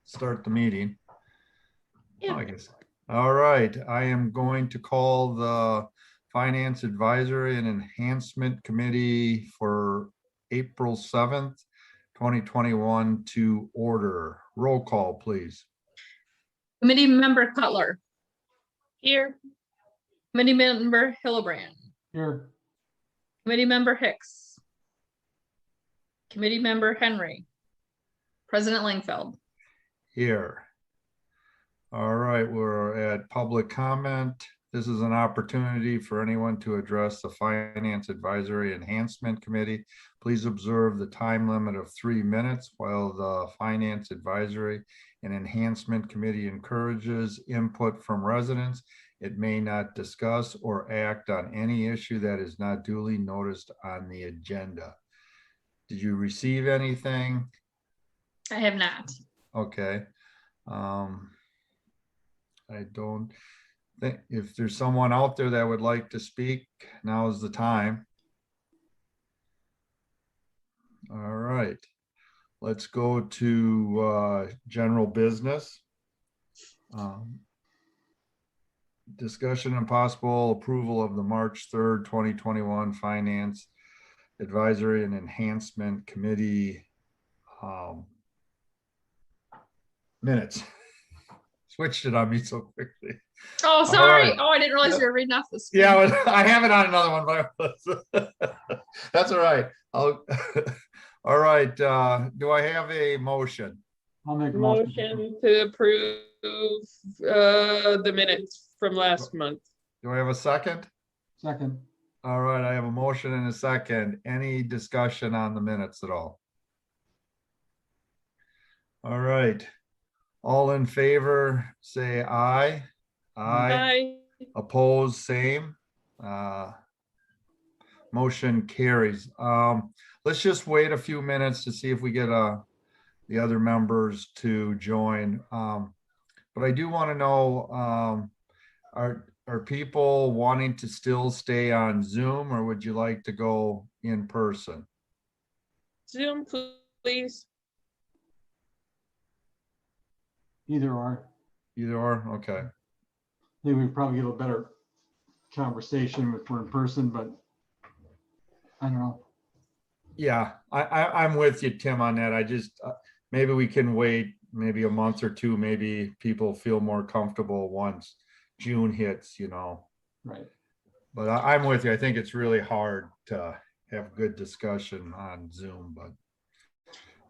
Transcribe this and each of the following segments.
start the meeting. Yeah. I guess. All right, I am going to call the Finance Advisory and Enhancement Committee for April 7th, 2021 to order. Roll call, please. Committee member Cutler. Here. Committee member Hillebrand. Here. Committee member Hicks. Committee member Henry. President Langfeld. Here. All right, we're at public comment. This is an opportunity for anyone to address the Finance Advisory Enhancement Committee. Please observe the time limit of 3 minutes while the Finance Advisory and Enhancement Committee encourages input from residents. It may not discuss or act on any issue that is not duly noticed on the agenda. Did you receive anything? I have not. Okay. I don't think, if there's someone out there that would like to speak, now is the time. All right, let's go to general business. Discussion and possible approval of the March 3rd, 2021 Finance Advisory and Enhancement Committee minutes. Switched it on me so quickly. Oh, sorry. Right. Oh, I didn't realize you were reading off this. Yeah, well, I have it on another one, but that's all right. All right. Do I have a motion? I'll make a Motion to approve the minutes from last month. Do I have a second? Second. All right, I have a motion and a second. Any discussion on the minutes at all? All right. All in favor, say aye. Aye. Opposed, same. Motion carries. Let's just wait a few minutes to see if we get the other members to join. But I do want to know, are people wanting to still stay on Zoom, or would you like to go in person? Zoom, please. Either or. Either or, okay. I think we probably get a better conversation if we're in person, but I don't know. Yeah, I'm with you, Tim, on that. I just, maybe we can wait maybe a month or two, maybe people feel more comfortable once June hits, you know. Right. But I'm with you. I think it's really hard to have good discussion on Zoom, but.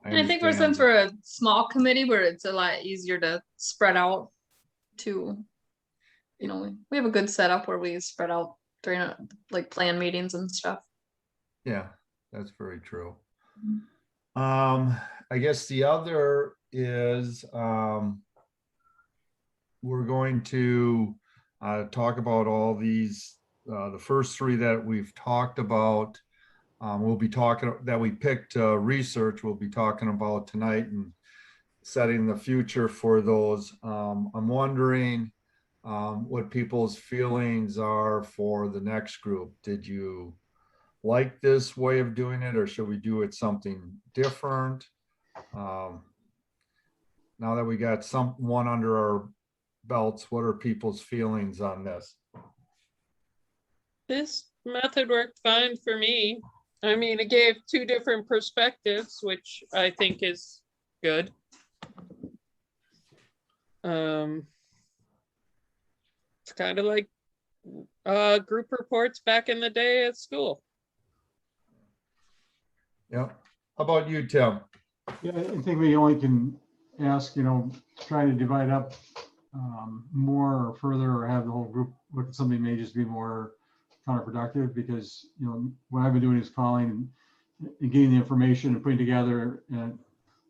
And I think since we're a small committee where it's a lot easier to spread out to, you know, we have a good setup where we spread out during like plan meetings and stuff. Yeah, that's very true. I guess the other is we're going to talk about all these, the first three that we've talked about. We'll be talking that we picked research we'll be talking about tonight and setting the future for those. I'm wondering what people's feelings are for the next group. Did you like this way of doing it, or should we do it something different? Now that we got someone under our belts, what are people's feelings on this? This method worked fine for me. I mean, it gave two different perspectives, which I think is good. It's kind of like group reports back in the day at school. Yeah. How about you, Tim? Yeah, I think we only can ask, you know, try to divide up more or further, or have the whole group look at something may just be more counterproductive, because, you know, what I've been doing is calling and getting the information and putting together, and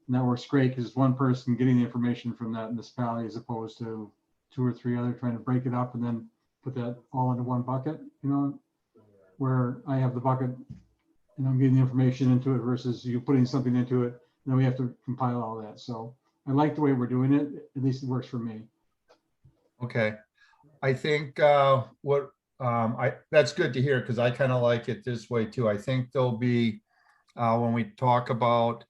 that works great because one person getting the information from that municipality as opposed to two or three other trying to break it up and then put that all into one bucket, you know, where I have the bucket and I'm getting the information into it versus you putting something into it, and then we have to compile all that. So I like the way we're doing it. At least it works for me. Okay. I think that's good to hear, because I kind of like it this way too. I think there'll be, when we talk about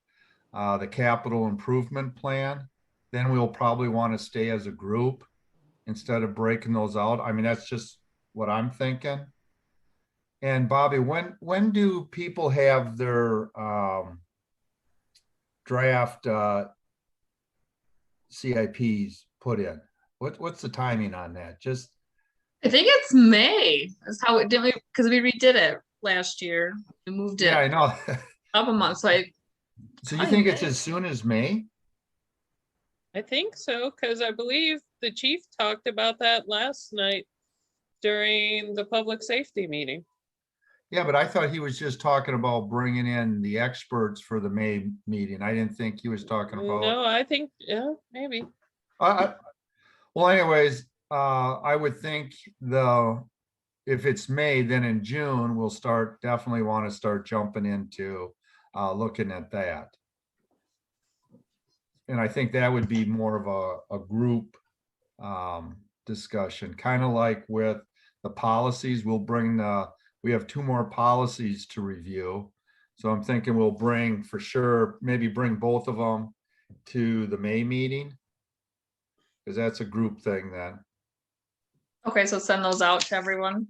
the capital improvement plan, then we'll probably want to stay as a group instead of breaking those out. I mean, that's just what I'm thinking. And Bobby, when do people have their draft CIPs put in? What's the timing on that? Just I think it's May. That's how it did, because we redid it last year. We moved it yeah, I know. up a month. So So you think it's as soon as May? I think so, because I believe the chief talked about that last night during the public safety meeting. Yeah, but I thought he was just talking about bringing in the experts for the May meeting. I didn't think he was talking about. No, I think, yeah, maybe. Well, anyways, I would think if it's May, then in June, we'll definitely want to start jumping into looking at that. And I think that would be more of a group discussion, kind of like with the policies. We have 2 more policies to review. So I'm thinking we'll maybe bring both of them to the May meeting, because that's a group thing then. Okay, so send those out to everyone.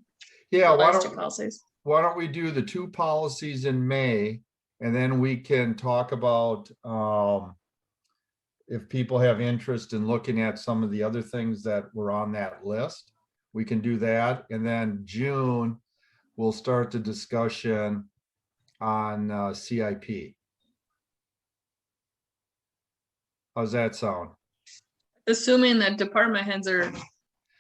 Yeah, why don't we do the 2 policies in May, and then we can talk about if people have interest in looking at some of the other things that were on that list, we can do that. And then June, we'll start the discussion on CIP. How's that sound? Assuming that department heads are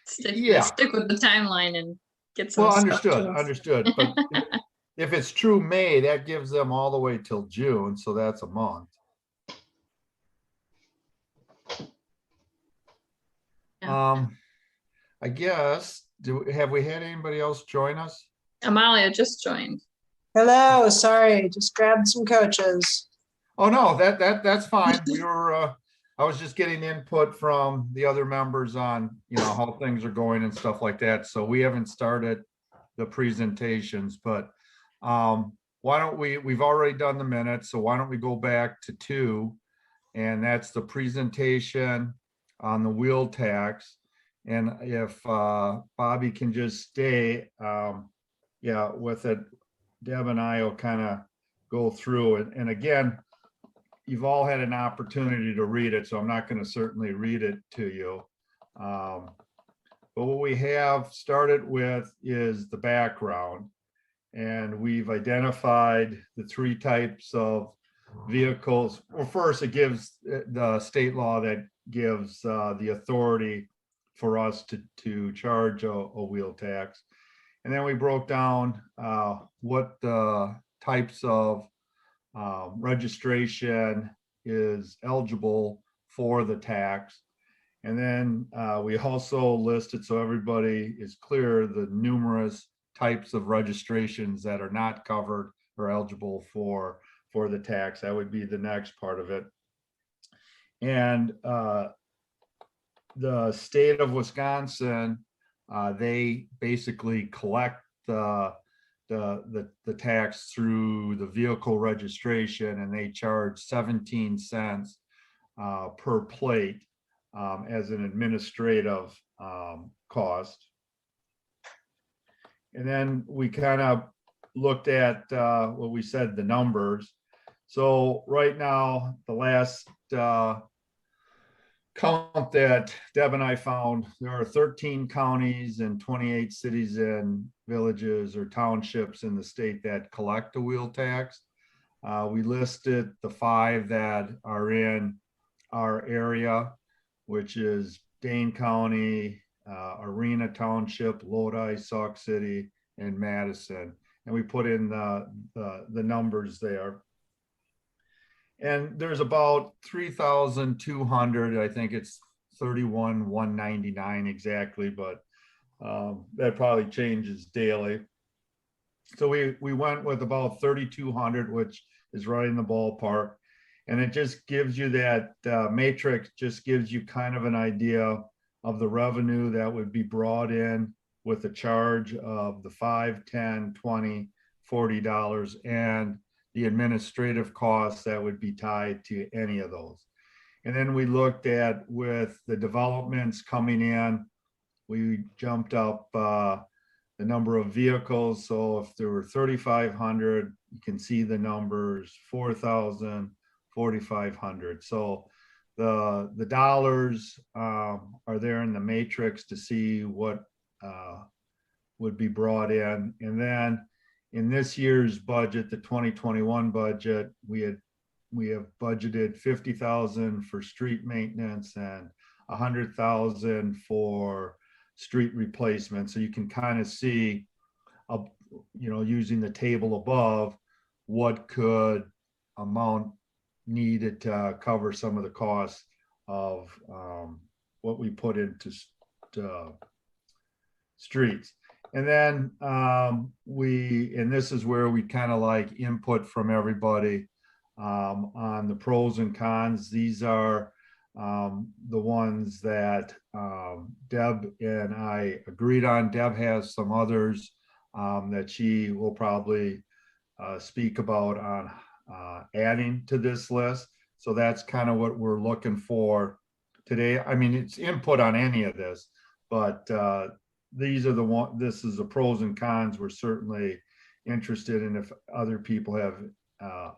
stick with the timeline and get some well, understood. But if it's true May, that gives them all the way till June, so that's a month. Yeah. I guess, have we had anybody else join us? Amalia just joined. Hello, sorry, just grabbed some coaches. Oh, no, that's fine. I was just getting input from the other members on, how things are going and stuff like that. So we haven't started the presentations, but why don't we've already done the minutes, so why don't we go back to 2, and that's the presentation on the wheel tax. And if Bobby can just stay with it, Deb and I will kind of go through it. And again, you've all had an opportunity to read it, so I'm not going to certainly read it to you. But what we have started with is the background, and we've identified the 3 types of vehicles. Well, first, it gives the state law that gives the authority for us to charge a wheel tax. And then we broke down what the types of registration is eligible for the tax. And then we also listed, so everybody is clear, the numerous types of registrations that are not covered or eligible for the tax. That would be the next part of it. And the state of Wisconsin, they basically collect the tax through the vehicle registration, and they charge 17 cents per plate as an administrative cost. And then we kind of looked at what we said, the numbers. So right now, the last count that Deb and I found, there are 13 counties and 28 cities and villages or townships in the state that collect a wheel tax. We listed the 5 that are in our area, which is Dane County, Arena Township, Lodi, Sauk City, and Madison. And we put in the numbers there. And there's about 3,200, I think it's 31,199 exactly, but that probably changes daily. So we went with about 3,200, which is right in the ballpark. And it just gives you that matrix, just gives you kind of an idea of the revenue that would be brought in with the charge of the $5, $10, $20, $40, and the administrative costs that would be tied to any of those. And then we looked at with the developments coming in, we jumped up the number of vehicles. So if there were 3,500, you can see the numbers, 4,000, 4,500. So the dollars are there in the matrix to see what would be brought in. And then in this year's budget, the 2021 budget, we have budgeted 50,000 for street maintenance and 100,000 for street replacement. So you can kind of see, using the table above, what could amount needed to cover some of the costs of what we put into streets. And then and this is where we kind of like input from everybody on the pros and cons. These are the ones that Deb and I agreed on. Deb has some others that she will probably speak about on adding to this list. So that's kind of what we're looking for today. I mean, it's input on any of this, but these are this is the pros and cons we're certainly interested in if other people have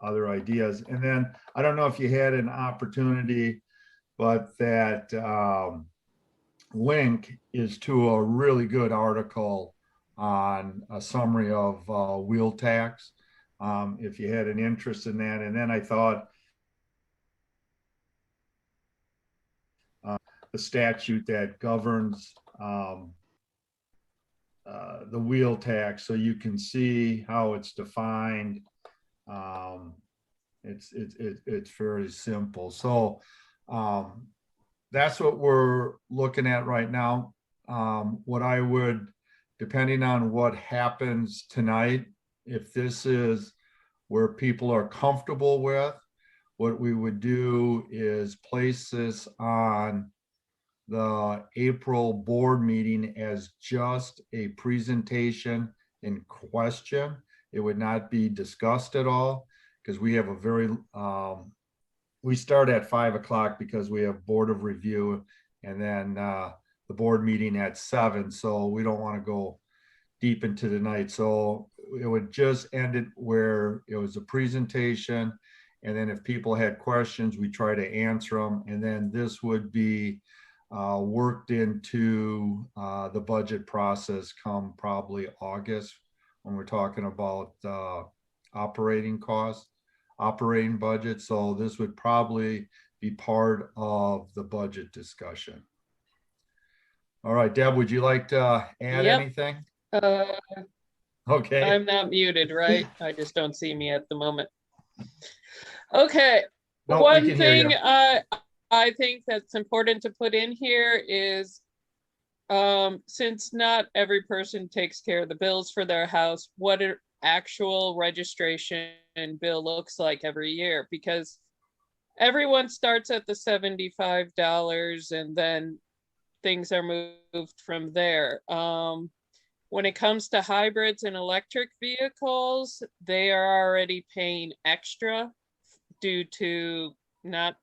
other ideas. And then I don't know if you had an opportunity, but that link is to a really good article on a summary of wheel tax, if you had an interest in that. And then I thought the statute that governs the wheel tax, so you can see how it's defined. It's fairly simple. So that's what we're looking at right now. What I would, depending on what happens tonight, if this is where people are comfortable with, what we would do is place this on the April board meeting as just a presentation and question. It would not be discussed at all, because we have a very, we start at 5 o'clock because we have board of review, and then the board meeting at 7. So we don't want to go deep into the night. So it would just end it where it was a presentation. And then if people had questions, we try to answer them. And then this would be worked into the budget process come probably August, when we're talking about operating costs, operating budget. So this would probably be part of the budget discussion. All right, Deb, would you like to add anything? Okay. I'm not muted, right? I just don't see me at the moment. Okay. No, one thing I think that's important to put in here is, since not every person takes care of the bills for their house, what an actual registration bill looks like every year, because everyone starts at the $75 and then things are moved from there. When it comes to hybrids and electric vehicles, they are already paying extra due to not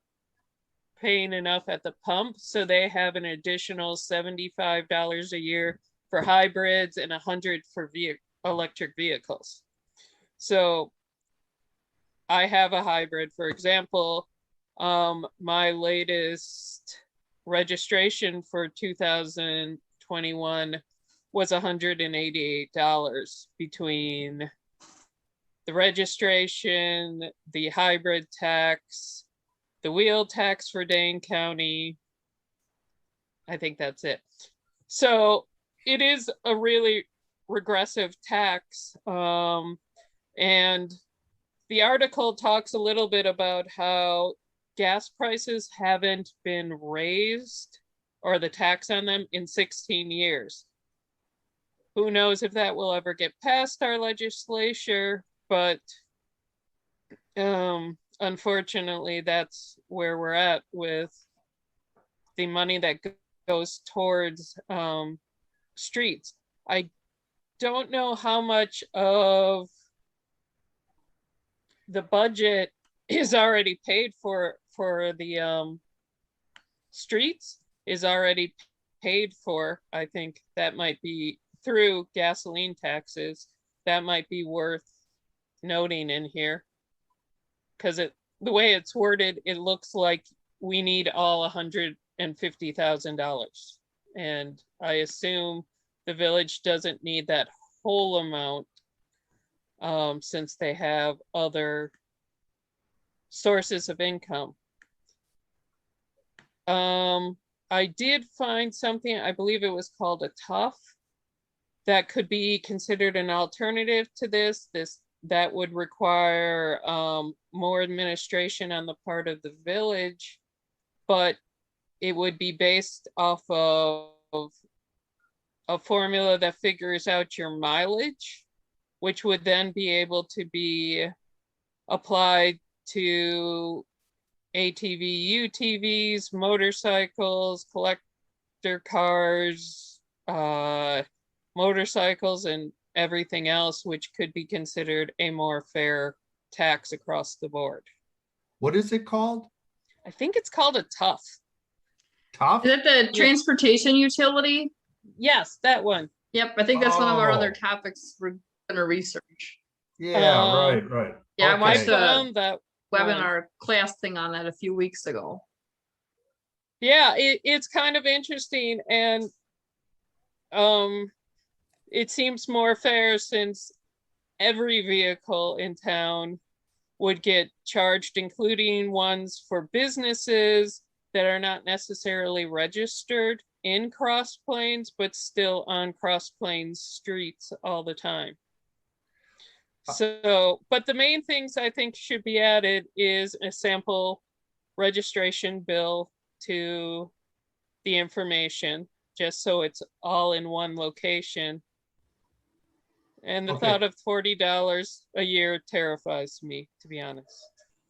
paying enough at the pump. So they have an additional $75 a year for hybrids and $100 for electric vehicles. So I have a hybrid, for example. My latest registration for 2021 was $188 between the registration, the hybrid tax, the wheel tax for Dane County. I think that's it. So it is a really regressive tax. And the article talks a little bit about how gas prices haven't been raised, or the tax on them, in 16 years. Who knows if that will ever get past our legislature, but unfortunately, that's where we're at with the money that goes towards streets. I don't know how much of the budget is already paid for the streets is already paid for. I think that might be through gasoline taxes. That might be worth noting in here. Because the way it's worded, it looks like we need all $150,000. And I assume the village doesn't need that whole amount since they have other sources of income. I did find something, I believe it was called a TUF, that could be considered an alternative to this. That would require more administration on the part of the village, but it would be based off of a formula that figures out your mileage, which would then be able to be applied to ATV, UTVs, motorcycles, collector cars, motorcycles, and everything else, which could be considered a more fair tax across the board. What is it called? I think it's called a TUF. TUF? Is it the transportation utility? Yes, that one. Yep, I think that's one of our other Oh. topics we're gonna research. Yeah, right. Yeah, I Okay. watched I the found that webinar class thing on that a few weeks ago. yeah, it's kind of interesting, and it seems more fair since every vehicle in town would get charged, including ones for businesses that are not necessarily registered in Cross Plains, but still on Cross Plains streets all the time. So, but the main things I think should be added is a sample registration bill to the information, just so it's all in one location. And the Okay. thought of $40 a year terrifies me, to be honest.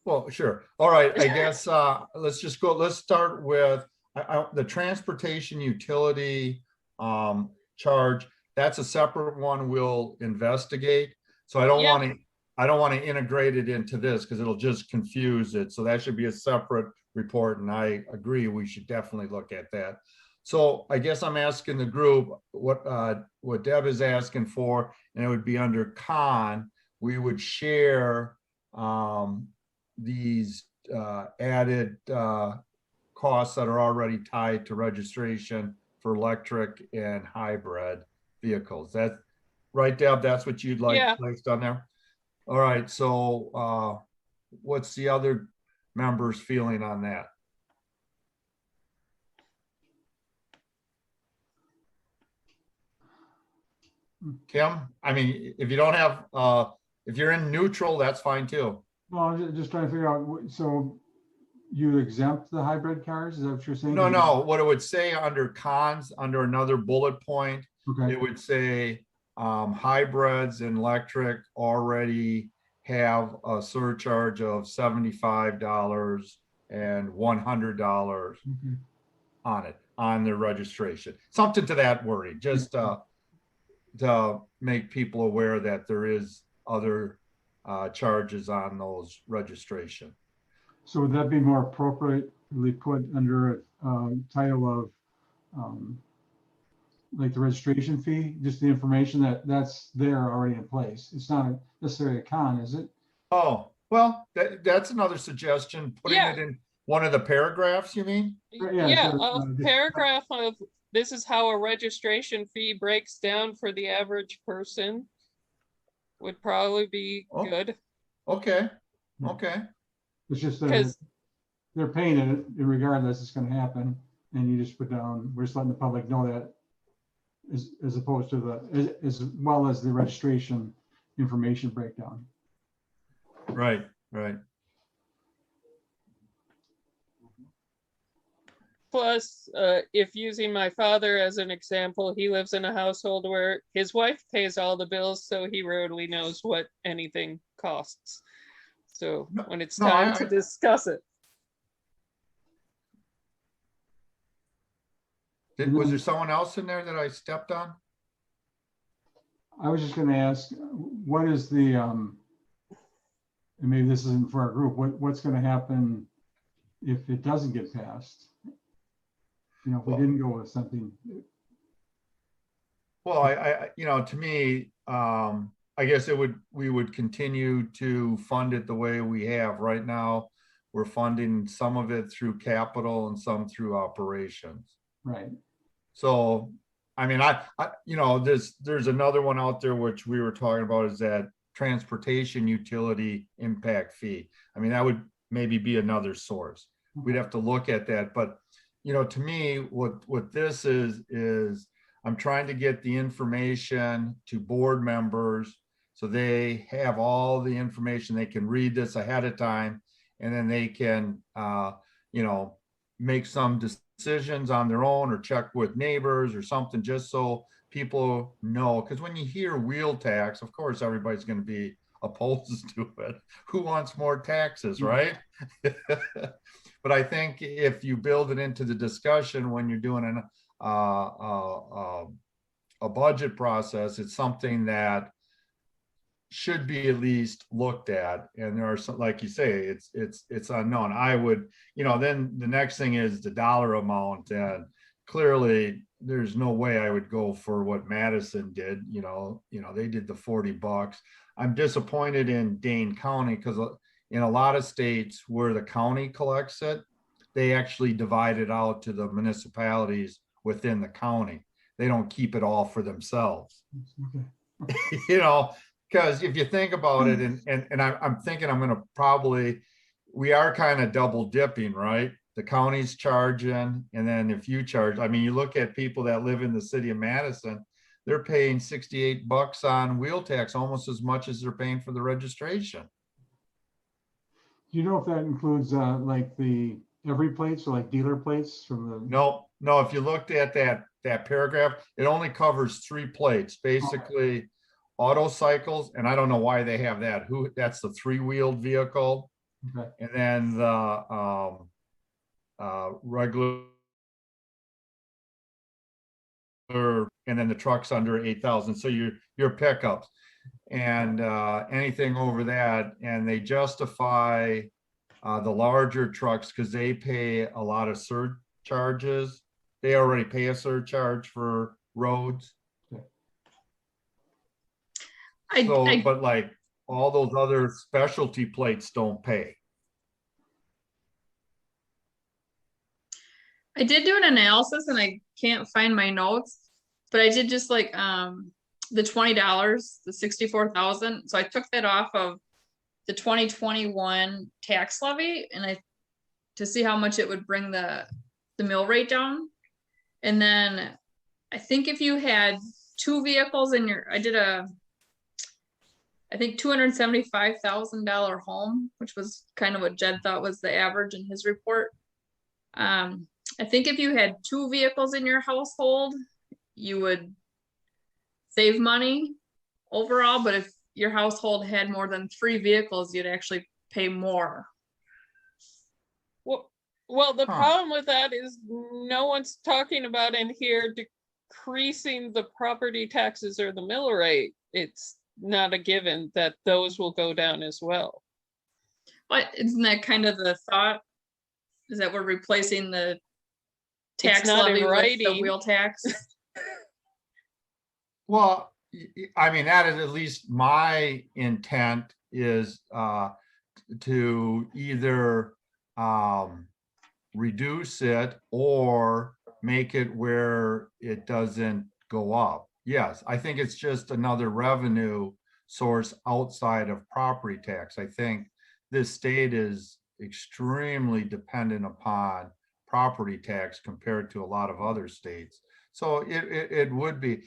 Well, sure. All right, I guess let's just go, let's start with the transportation utility charge. That's a separate one we'll investigate. So I don't Yeah. want to integrate it into this because it'll just confuse it. So that should be a separate report, and I agree we should definitely look at that. So I guess I'm asking the group what Deb is asking for, and it would be under con. We would share these added costs that are already tied to registration for electric and hybrid vehicles. That right, Deb? That's what you'd like Yeah. placed on there? All right, so what's the other members' feeling on that? Kim, I mean, if you don't have, if you're in neutral, that's fine too. Well, I'm just trying to figure out, so you exempt the hybrid cars? Is that what you're saying? No, what it would say under cons, under another bullet point, Okay, it would say hybrids and electric already have a surcharge of $75 and $100 okay. on it, on their registration. Something to that wording, just to make people aware that there is other charges on those registration. So would that be more appropriately put under a title of like the registration fee, just the information that's there already in place? It's not necessarily a con, is it? Oh, well, that's another suggestion, putting Yeah. it in one of the paragraphs, you mean? Yeah, so, a paragraph of this is how a registration fee breaks down for the average person would probably be Oh. good. Okay, Yeah. okay. It's just Because that they're paying it regardless, it's gonna happen. And you just put down, we're just letting the public know that as opposed to as well as the registration information breakdown. Right. plus, if using my father as an example, he lives in a household where his wife pays all the bills, so he rarely knows what anything costs. So No, when it's no, time I- to discuss it, Was there someone else in there that I stepped on? I was just gonna ask, what is the, and maybe this isn't for our group, what's gonna happen if it doesn't get passed? you know, if we Well- didn't go with something. Well, to me, I guess we would continue to fund it the way we have right now. We're funding some of it through capital and some through operations. Right. So, I mean, there's another one out there which we were talking about, is that transportation utility impact fee. I mean, that would maybe be another source. We'd have to look at that, but to me, what this is I'm trying to get the information to board members so they have all the information. They can read this ahead of time, and then they can make some decisions on their own or check with neighbors or something, just so people know. Because when you hear wheel tax, of course everybody's going to be opposed to it. Who wants more taxes, right? But I think if you build it into the discussion when you're doing a budget process, it's something that should be at least looked at. And there are some, like you say, it's unknown. I would, then the next thing is the dollar amount, and clearly there's no way I would go for what Madison did. They did the $40. I'm disappointed in Dane County, because in a lot of states where the county collects it, they actually divide it out to the municipalities within the county. They don't keep it all for themselves. Okay. Because if you think about it, and I'm thinking I'm going to we are kind of double dipping, right? The county's charging, and then if you charge, I mean, you look at people that live in the city of Madison, they're paying $68 on wheel tax, almost as much as they're paying for the registration. Do you know if that includes like the every plates or like dealer plates from the? No. If you looked at that paragraph, it only covers 3 plates, basically auto cycles, and I don't know why they have that. That's the 3-wheeled vehicle, Okay. and then the regular, and then the trucks under 8,000. So your pickups and anything over that, and they justify the larger trucks because they pay a lot of surcharges. They already pay a surcharge for roads. But like all those other specialty plates don't pay. I did do an analysis and I can't find my notes, but I did just like the $20, the 64,000. So I took that off of the 2021 tax levy, and to see how much it would bring the mill rate down. And then I think if you had 2 vehicles in I think $275,000 home, which was kind of what Jed thought was the average in his report. I think if you had 2 vehicles in your household, you would save money overall, but if your household had more than 3 vehicles, you'd actually pay more. Well, the problem with that is no one's talking about in here decreasing the property taxes or the mill rate. It's not a given that those will go down as well. But isn't that kind of the thought? Is that we're replacing the tax levy with the wheel tax? Well, I mean, that is at least my intent, is to either reduce it or make it where it doesn't go up. Yes, I think it's just another revenue source outside of property tax. I think this state is extremely dependent upon property tax compared to a lot of other states. So it would be.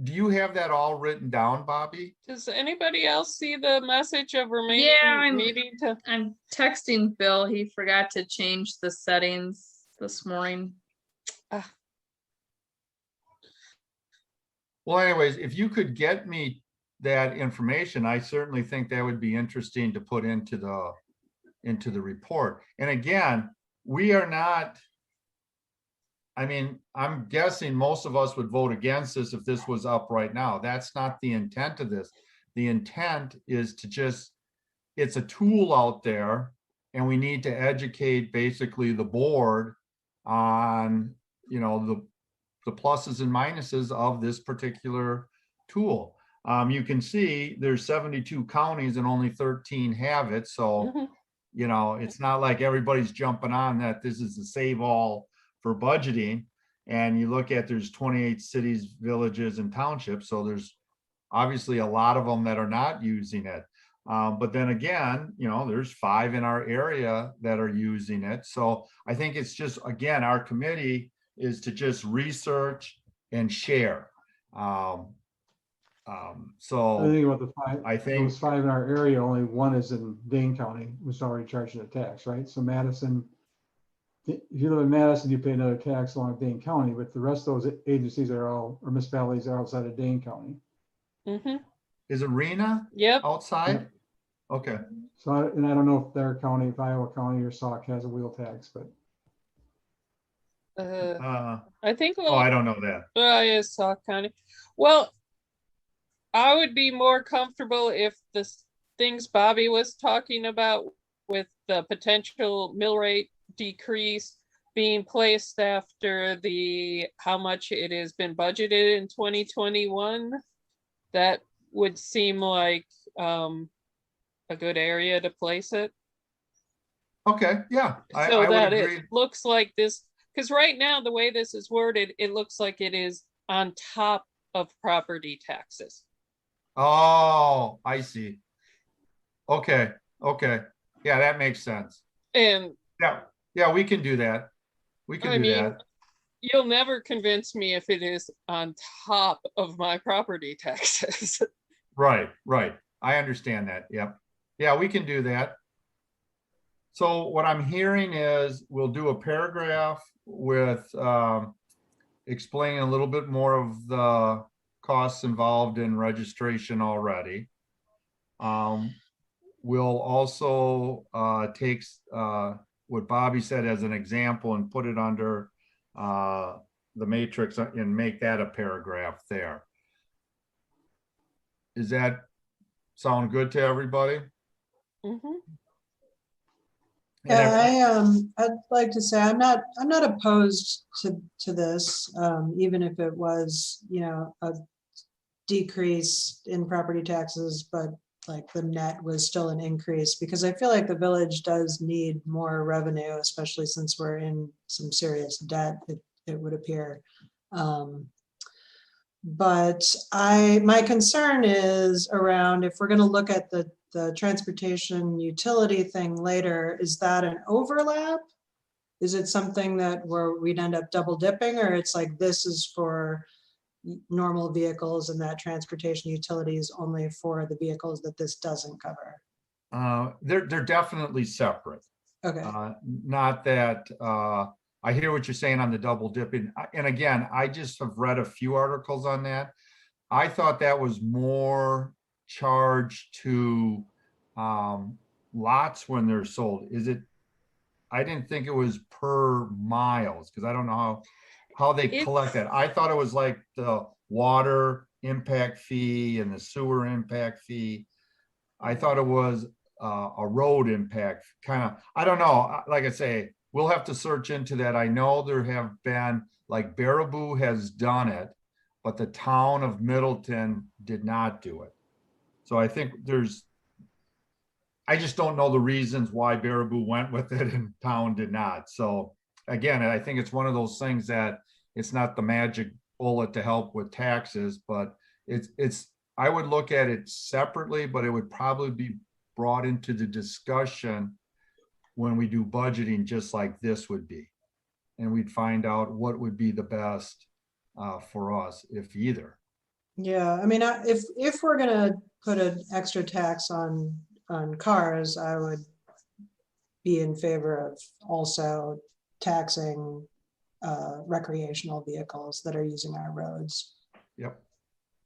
Do you have that all written down, Bobby? Does anybody else see the message of remaining meeting to? I'm texting Bill. He forgot to change the settings this morning. Well, anyways, if you could get me that information, I certainly think that would be interesting to put into the report. And again, we are not, I mean, I'm guessing most of us would vote against this if this was up right now. That's not the intent of this. The intent is to it's a tool out there, and we need to educate basically the board on, the pluses and minuses of this particular tool. You can see there's 72 counties and only 13 have it. So, it's not like everybody's jumping on that this is the save all for budgeting. And you look at, there's 28 cities, villages, and townships. So there's obviously a lot of them that are not using it. But then again, there's 5 in our area that are using it. So I think it's just, again, our committee is to just research and share. So I think about the 5, I think those 5 in our area, only 1 is in Dane County, was already charging a tax, right? So Madison, if you live in Madison, you pay another tax along with Dane County, but the rest of those agencies are all, or municipalities are outside of Dane County. is Arena Yep. outside? Yep. Okay. So, and I don't know if their county, if Iowa County or Sauk has a wheel tax, but I think. Oh, I don't know that. Yeah, Sauk County. Well, I would be more comfortable if the things Bobby was talking about with the potential mill rate decrease being placed after how much it has been budgeted in 2021. That would seem like a good area to place it. Okay, yeah. So I would that agree. it looks like this, because right now the way this is worded, it looks like it is on top of property taxes. Oh, I see. Okay. Yeah, that makes sense. And yeah, we can do that. We can do that. You'll never convince me if it is on top of my property taxes. Right. I understand that. Yep. Yeah, we can do that. So what I'm hearing is we'll do a paragraph with explaining a little bit more of the costs involved in registration already. We'll also take what Bobby said as an example and put it under the matrix and make that a paragraph there. Does that sound good to everybody? Yeah, I'd like to say I'm not opposed to this, even if it was, a decrease in property taxes, but like the net was still an increase, because I feel like the village does need more revenue, especially since we're in some serious debt, it would appear. But my concern is around, if we're going to look at the transportation utility thing later, is that an overlap? Is it something that we'd end up double dipping, or it's like this is for normal vehicles and that transportation utility is only for the vehicles that this doesn't cover? They're definitely separate. Okay. Not that I hear what you're saying on the double dipping. And again, I just have read a few articles on that. I thought that was more charged to lots when they're sold. Is it? I didn't think it was per miles, because I don't know how they collect that. I thought it was like the water impact fee and the sewer impact fee. I thought it was a road impact kind of. I don't know. Like I say, we'll have to search into that. I know there have been, like Baraboo has done it, but the town of Middleton did not do it. So I think I just don't know the reasons why Baraboo went with it and town did not. So again, I think it's one of those things that it's not the magic bullet to help with taxes, but I would look at it separately, but it would probably be brought into the discussion when we do budgeting, just like this would be. And we'd find out what would be the best for us, if either. Yeah, I mean, if we're gonna put an extra tax on cars, I would be in favor of also taxing recreational vehicles that are using our roads. Yep.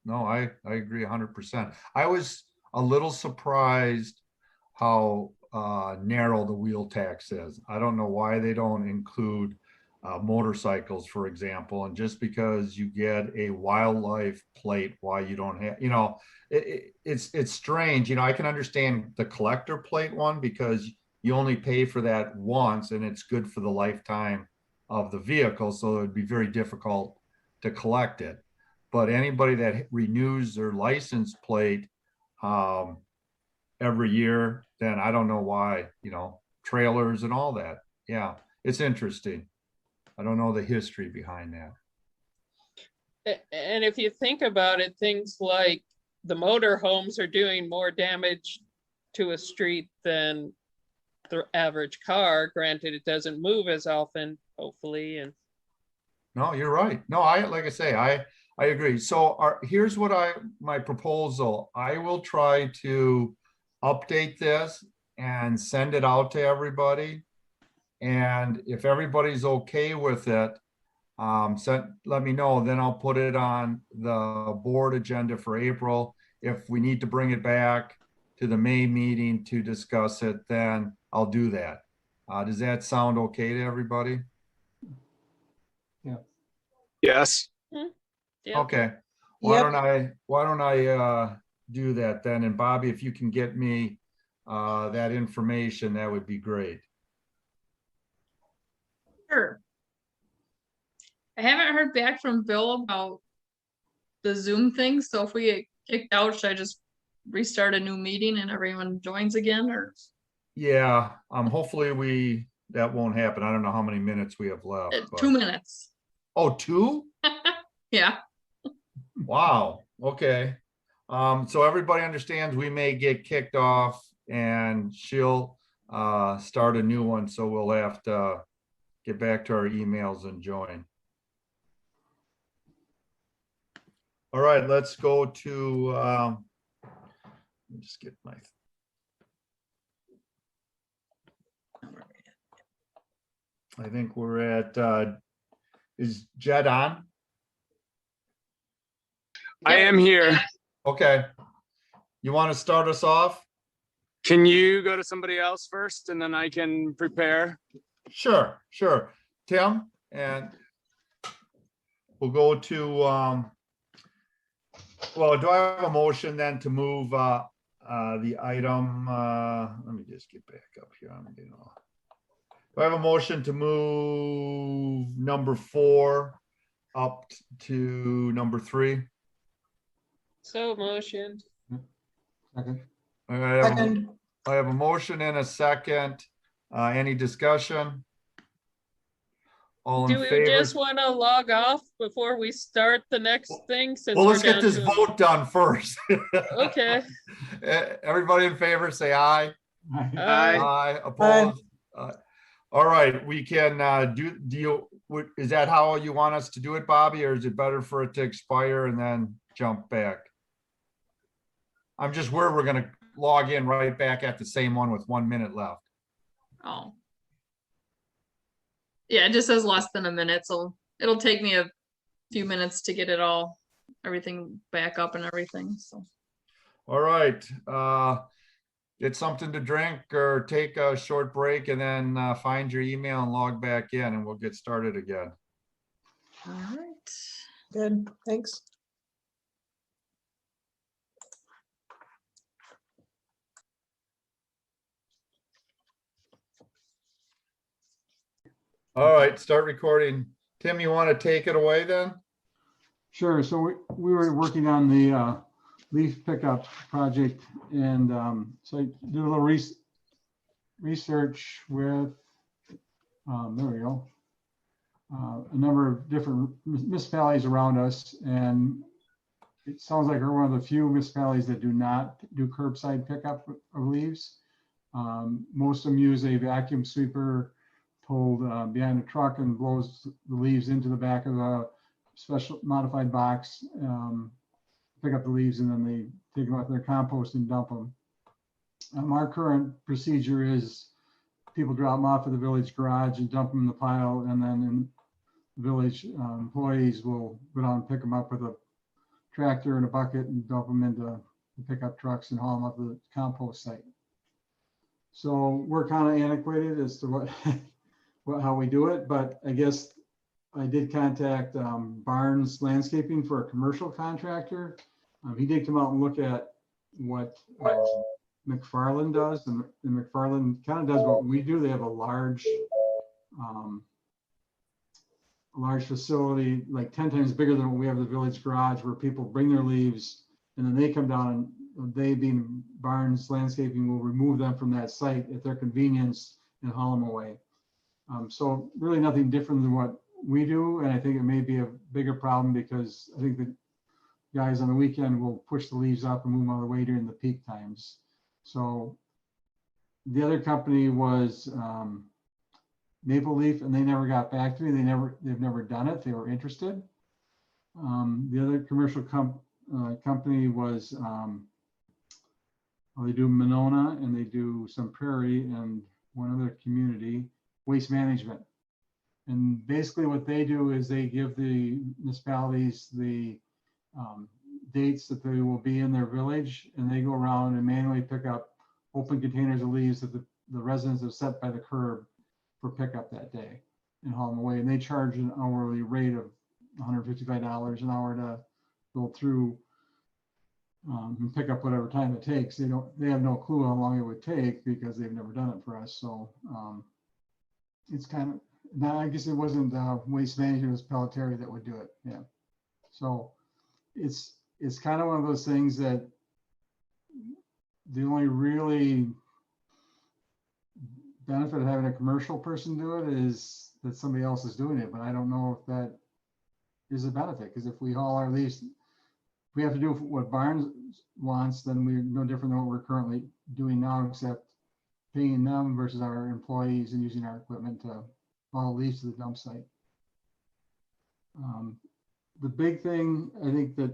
No, I agree 100%. I was a little surprised how narrow the wheel tax is. I don't know why they don't include motorcycles, for example, and just because you get a wildlife plate, why you don't have, it's strange. I can understand the collector plate one because you only pay for that once and it's good for the lifetime of the vehicle, so it would be very difficult to collect it. But anybody that renews their license plate every year, then I don't know why, trailers and all that. Yeah, it's interesting. I don't know the history behind that. And if you think about it, things like the motor homes are doing more damage to a street than the average car. Granted, it doesn't move as often, hopefully. And no, you're right. No, like I say, I agree. So here's what my proposal. I will try to update this and send it out to everybody. And if everybody's okay with it, let me know, then I'll put it on the board agenda for April. If we need to bring it back to the May meeting to discuss it, then I'll do that. Does that sound okay to everybody? Yeah. Yes. yeah. Okay. Why don't I do that then? And Bobby, if you can get me that information, that would be great. Sure. I haven't heard back from Bill about the Zoom thing, so if we get kicked out, should I just restart a new meeting and everyone joins again, or? Yeah, hopefully that won't happen. I don't know how many minutes we have left. 2 minutes. Oh, 2? Yeah. Wow. Okay. So everybody understands we may get kicked off and she'll start a new one. So we'll have to get back to our emails and join. All right, let's go to, let me just get my. I think we're at, is Jed on? I am here. Okay. You want to start us off? Can you go to somebody else first and then I can prepare? Sure. Tim, and we'll go to, well, do I have a motion then to move the item? Let me just get back up here. Do I have a motion to move number 4 up to number 3? So motioned. Second. Second. I have a motion and a second. Any discussion? All in Do we favor? just want to log off before we start the next thing? Since Well, let's we're get down this to- vote done first. Okay. Everybody in favor, say aye. Aye. Opposed? All right, we can is that how you want us to do it, Bobby, or is it better for it to expire and then jump back? I'm just worried we're gonna log in right back at the same one with 1 minute left. Oh. Yeah, it just says less than a minute, so it'll take me a few minutes to get everything back up and everything, so. All right, get something to drink or take a short break and then find your email and log back in and we'll get started again. All right. Good, thanks. All right, start recording. Tim, you want to take it away then? Sure. So we were working on the leaf pickup project, and so I did a little research with, there we go, a number of different municipalities around us, and it sounds like we're one of the few municipalities that do not do curbside pickup of leaves. Most of them use a vacuum sweeper pulled behind a truck and blows the leaves into the back of a special modified box, pick up the leaves, and then they take them out to their compost and dump them. Our current procedure is people drop them off at the village garage and dump them in the pile, and then the village employees will go down and pick them up with a tractor and a bucket and dump them into the pickup trucks and haul them up to the compost site. So we're kind of antiquated as to how we do it, but I guess I did contact Barnes Landscaping for a commercial contractor. He did come out and look at what McFarland does, and McFarland kind of does what we do. They have a large a large facility, like 10 times bigger than what we have the village garage, where people bring their leaves and then they come down and they, being Barnes Landscaping, will remove them from that site at their convenience and haul them away. So really nothing different than what we do. And I think it may be a bigger problem because I think the guys on the weekend will push the leaves up and move them out of the way during the peak times. So the other company was Maple Leaf, and they never got back to me. They've never done it. They were interested. The other commercial company was, well, they do Monona and they do some Prairie and one other community, Waste Management. And basically what they do is they give the municipalities the dates that they will be in their village, and they go around and manually pick up open containers of leaves that the residents have set by the curb for pickup that day and haul them away. And they charge an hourly rate of $155 an hour to go through and pick up whatever time it takes. They have no clue how long it would take because they've never done it for us. So it's kind of, now I guess it wasn't Waste Management, it was Pelletieri that would do it. Yeah. So it's kind of one of those things that the only really benefit of having a commercial person do it is that somebody else is doing it. But I don't know if that is a benefit, because if we haul our leaves, if we have to do what Barnes wants, then we're no different than what we're currently doing now, except paying them versus our employees and using our equipment to haul leaves to the dump site. The big thing I think that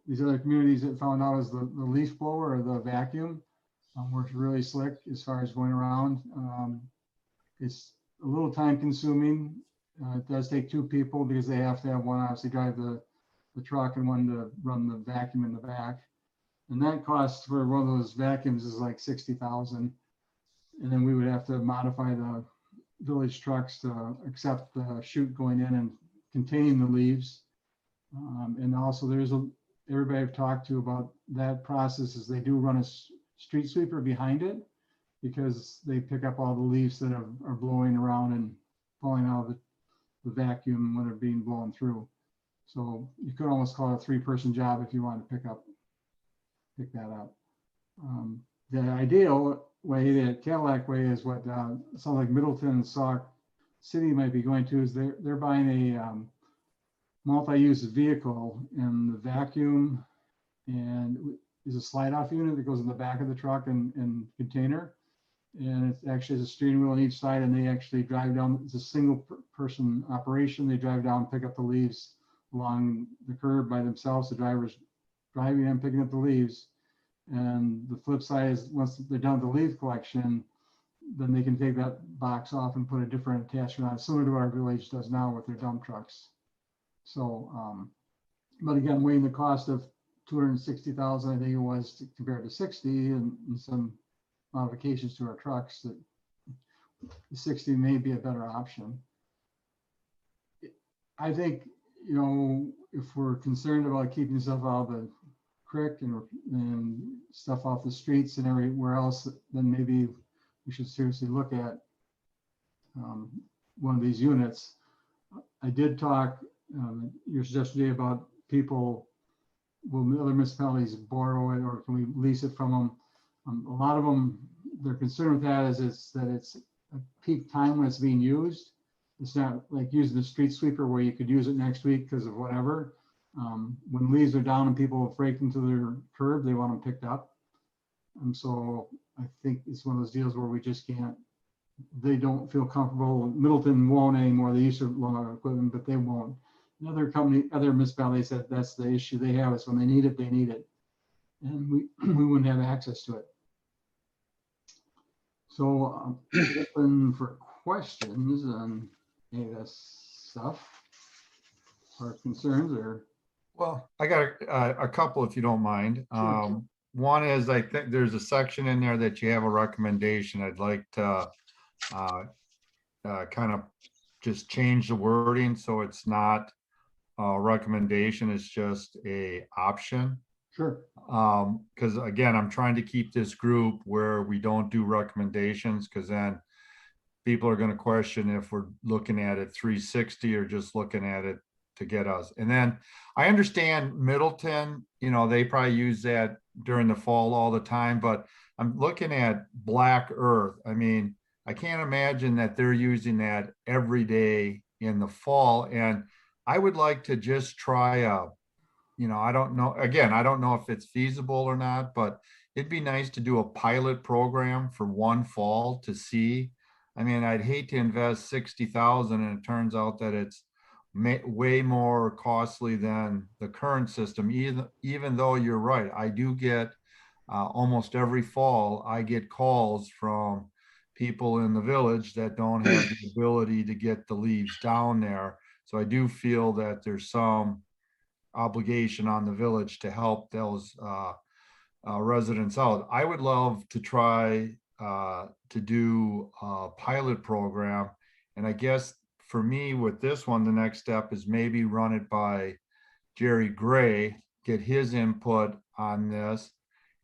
these other communities that found out is the leaf blower or the vacuum works really slick as far as going around. It's a little time consuming. It does take two people because they have to have one obviously drive the truck and one to run the vacuum in the back. And that cost for one of those vacuums is like $60,000. And then we would have to modify the village trucks to accept the chute going in and containing the leaves. And also everybody I've talked to about that process is they do run a street sweeper behind it, because they pick up all the leaves that are blowing around and falling out of the vacuum when they're being blown through. So you could almost call it a 3-person job if you want to pick that up. The ideal way, the Cadillac way, is what sounds like Middleton and Sauk City might be going to, is they're buying a multi-use vehicle, and the vacuum and is a slide-off unit that goes in the back of the truck and container. And it actually has a steering wheel on each side, and they actually drive down. It's a single person operation. They drive down, pick up the leaves along the curb by themselves. The driver's driving and picking up the leaves. And the flip side is once they're done with the leaf collection, then they can take that box off and put a different attachment on, similar to what our village does now with their dump trucks. So, but again, weighing the cost of $260,000, I think it was, compared to 60, and some modifications to our trucks, that the 60 may be a better option. I think, you know, if we're concerned about keeping stuff out of the creek and stuff off the streets and everywhere else, then maybe we should seriously look at one of these units. I did talk yesterday about people, will other municipalities borrow it, or can we lease it from them? A lot of them, their concern with that is that it's a peak time when it's being used. It's not like using the street sweeper where you could use it next week because of whatever. When leaves are down and people have raked into their curb, they want them picked up. And so I think it's one of those deals where we just can't, they don't feel comfortable. Middleton won't anymore. They used to loan out equipment, but they won't. Another company, other municipalities said that's the issue they have, is when they need it, they need it. And we wouldn't have access to it. So open for questions on any of this stuff or concerns, or. Well, I got a couple, if you don't mind. Sure. One is, I think there's a section in there that you have a recommendation. I'd like to kind of just change the wording so it's not a recommendation, it's just a option. Sure. Because again, I'm trying to keep this group where we don't do recommendations, because then people are going to question if we're looking at it 360 or just looking at it to get us. And then I understand Middleton, they probably use that during the fall all the time, but I'm looking at Black Earth. I mean, I can't imagine that they're using that every day in the fall. And I would like to just try I don't know, again, I don't know if it's feasible or not, but it'd be nice to do a pilot program for one fall to see. I mean, I'd hate to invest 60,000 and it turns out that it's way more costly than the current system, even though you're right. I do get almost every fall, I get calls from people in the village that don't have the ability to get the leaves down there. So I do feel that there's some obligation on the village to help those residents out. I would love to try to do a pilot program. And I guess for me with this one, the next step is maybe run it by Jerry Gray, get his input on this.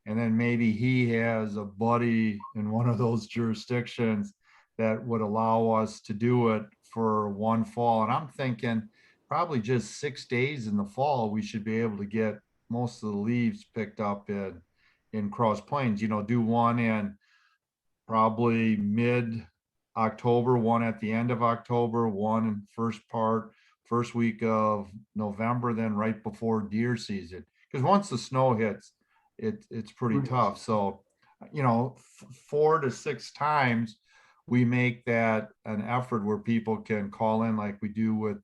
And then maybe he has a buddy in one of those jurisdictions that would allow us to do it for one fall. And I'm thinking probably just 6 days in the fall, we should be able to get most of the leaves picked up in Cross Plains, do one in probably mid-October, one at the end of October, one in first week of November, then right before deer season. Because once the snow hits, it's pretty tough. So, 4 to 6 times we make that an effort where people can call in like we do with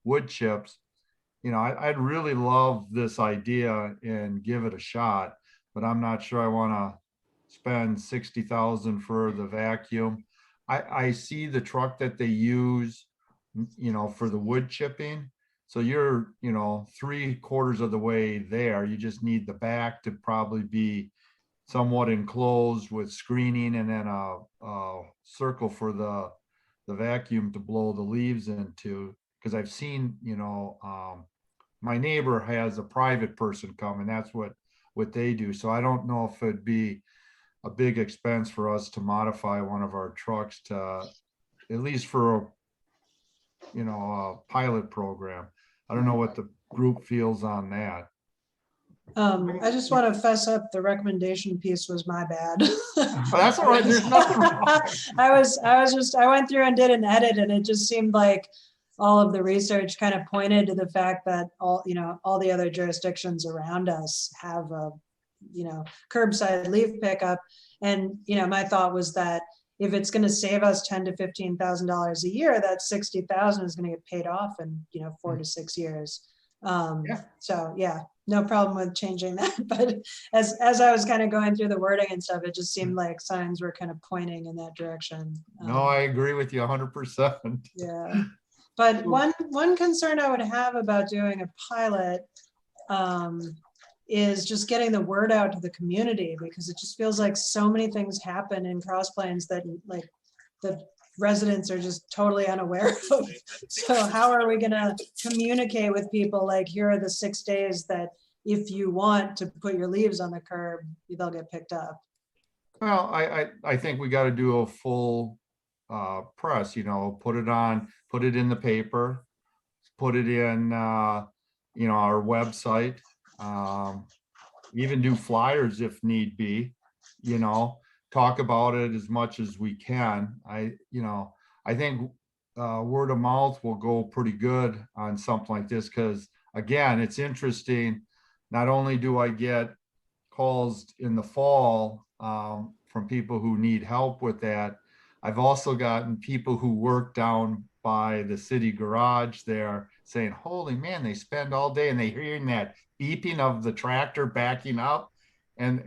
wood chips. I'd really love this idea and give it a shot, but I'm not sure I want to spend 60,000 for the vacuum. I see the truck that they use, for the wood chipping. So you're, 3/4 of the way there. You just need the back to probably be somewhat enclosed with screening and then a circle for the vacuum to blow the leaves into. Because I've seen, my neighbor has a private person come and that's what they do. So I don't know if it'd be a big expense for us to modify one of our trucks to, at least for a pilot program. I don't know what the group feels on that. I just want to fess up, the recommendation piece was my bad. That's all right. There's nothing wrong. I went through and did an edit and it just seemed like all of the research kind of pointed to the fact that all the other jurisdictions around us have a, curbside leaf pickup. And, my thought was that if it's going to save us $10,000 to $15,000 a year, that 60,000 is going to get paid off in 4 to 6 years. So yeah, no problem with changing that. But as I was kind of going through the wording and stuff, it just seemed like signs were kind of pointing in that direction. No, I agree with you 100%. Yeah, but one concern I would have about doing a pilot is just getting the word out to the community, because it just feels like so many things happen in Cross Plains that like the residents are just totally unaware of. So how are we going to communicate with people like, here are the 6 days that if you want to put your leaves on the curb, they'll get picked up? Well, I think we got to do a full press, put it in the paper, put it in, our website, even do flyers if need be, talk about it as much as we can. I think word of mouth will go pretty good on something like this, because again, it's interesting. Not only do I get calls in the fall from people who need help with that, I've also gotten people who work down by the city garage there saying, holy man, they spend all day and they hearing that beeping of the tractor backing up, and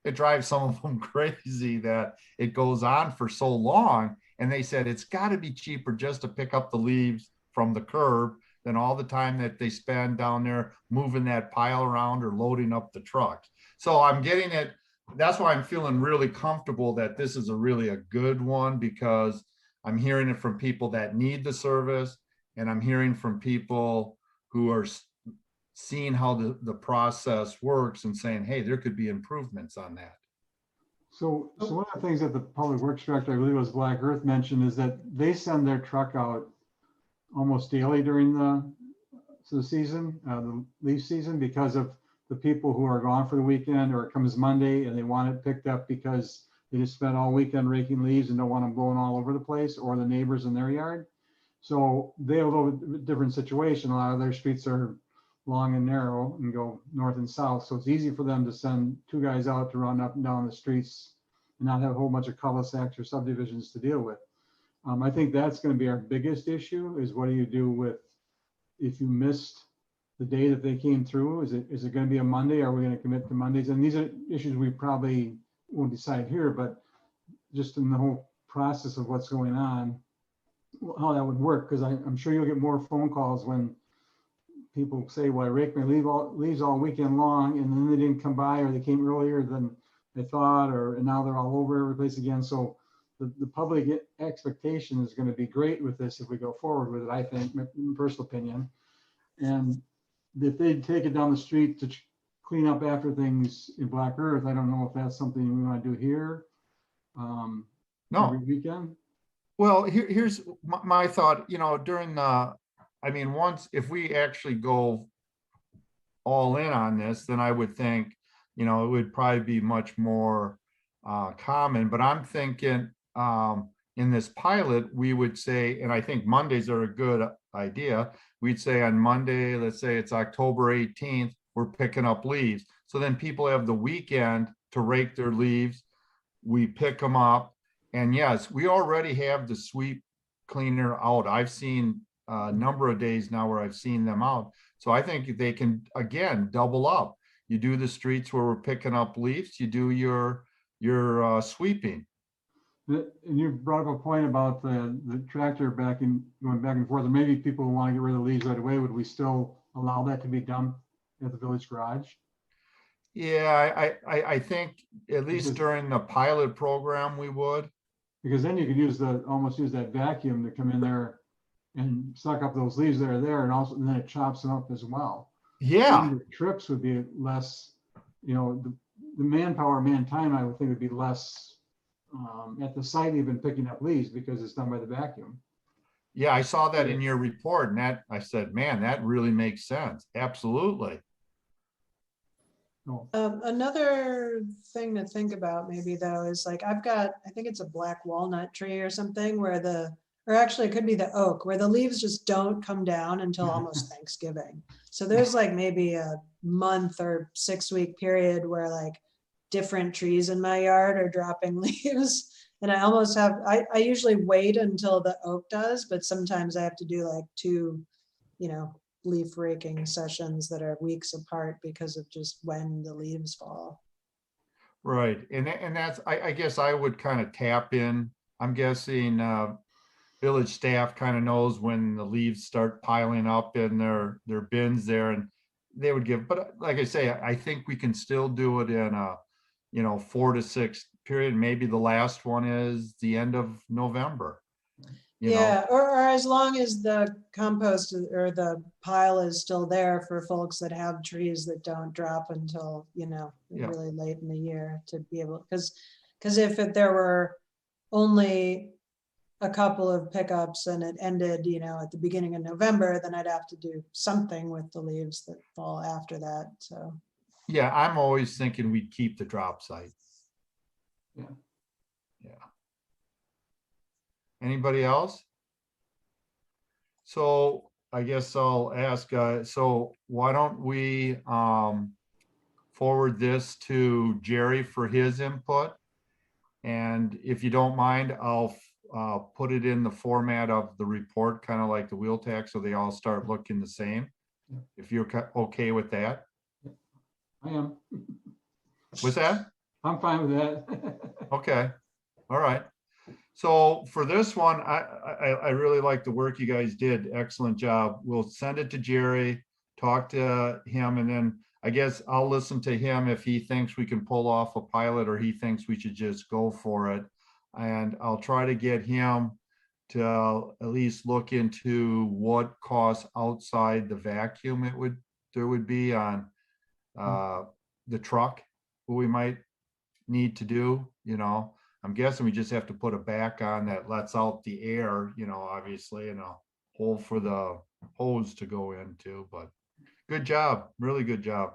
it drives some of them crazy that it goes on for so long. And they said it's got to be cheaper just to pick up the leaves from the curb than all the time that they spend down there moving that pile around or loading up the trucks. So I'm getting it. That's why I'm feeling really comfortable that this is really a good one, because I'm hearing it from people that need the service, and I'm hearing from people who are seeing how the process works and saying, hey, there could be improvements on that. So one of the things that the public works director, I believe it was Black Earth, mentioned is that they send their truck out almost daily during the season, the leaf season, because of the people who are gone for the weekend, or it comes Monday and they want it picked up because they just spent all weekend raking leaves and don't want them blowing all over the place, or the neighbors in their yard. So they have a little bit different situation. A lot of their streets are long and narrow and go north and south. So it's easy for them to send two guys out to run up and down the streets and not have a whole bunch of cul-de-sacs or subdivisions to deal with. I think that's going to be our biggest issue, is what do you do with, if you missed the day that they came through? Is it going to be a Monday? Are we going to commit to Mondays? And these are issues we probably won't decide here, but just in the whole process of what's going on, how that would work, because I'm sure you'll get more phone calls when people say, well, I raked my leaves all weekend long, and then they didn't come by, or they came earlier than they thought, and now they're all over every place again. So the public expectation is going to be great with this if we go forward with it, I think, my personal opinion. And if they take it down the street to clean up after things in Black Earth, I don't know if that's something we want to do here every weekend. Well, here's my thought, during once, if we actually go all in on this, then I would think, it would probably be much more common, but I'm thinking in this pilot, we would say, and I think Mondays are a good idea. We'd say on Monday, let's say it's October 18th, we're picking up leaves. So then people have the weekend to rake their leaves. We pick them up. And yes, we already have the sweep cleaner out. I've seen a number of days now where I've seen them out. So I think they can, again, double up. You do the streets where we're picking up leaves, you do your sweeping. And you brought up a point about the tractor going back and forth, and maybe people who want to get rid of the leaves right away. Would we still allow that to be done at the village garage? Yeah, I think at least during the pilot program, we would. Because then you could almost use that vacuum to come in there and suck up those leaves that are there, and then it chops them up as well. Yeah. The trips would be less, the manpower, man-time, I would think would be less at the site even picking up leaves, because it's done by the vacuum. Yeah, I saw that in your report, and that I said, man, that really makes sense. Absolutely. Another thing to think about maybe though is like I think it's a black walnut tree or something where or actually it could be the oak, where the leaves just don't come down until almost Thanksgiving. So there's like maybe a month or 6-week period where like different trees in my yard are dropping leaves. And I usually wait until the oak does, but sometimes I have to do like 2, leaf raking sessions that are weeks apart because of just when the leaves fall. Right. And that's, I guess I would kind of tap in. I'm guessing village staff kind of knows when the leaves start piling up in their bins there, and they would give, but like I say, I think we can still do it in a 4 to 6 period. Maybe the last one is the end of November. Or as long as the compost or the pile is still there for folks that have trees that don't drop until, really late in the year, to be able, because if there were only a couple of pickups and it ended, at the beginning of November, then I'd have to do something with the leaves that fall after that. So. Yeah, I'm always thinking we'd keep the drop site. Yeah. Anybody else? So I guess I'll ask, so why don't we forward this to Jerry for his input? And if you don't mind, I'll put it in the format of the report, kind of like the wheel tax, so they all start looking the same. If you're okay with that. I am. What's that? I'm fine with that. Okay. All right. So for this one, I really like the work you guys did. Excellent job. We'll send it to Jerry, talk to him, and then I guess I'll listen to him if he thinks we can pull off a pilot or he thinks we should just go for it. And I'll try to get him to at least look into what costs outside the vacuum there would be on the truck we might need to do, I'm guessing we just have to put a back on that lets out the air, obviously, and a hole for the hose to go into, but good job, really good job.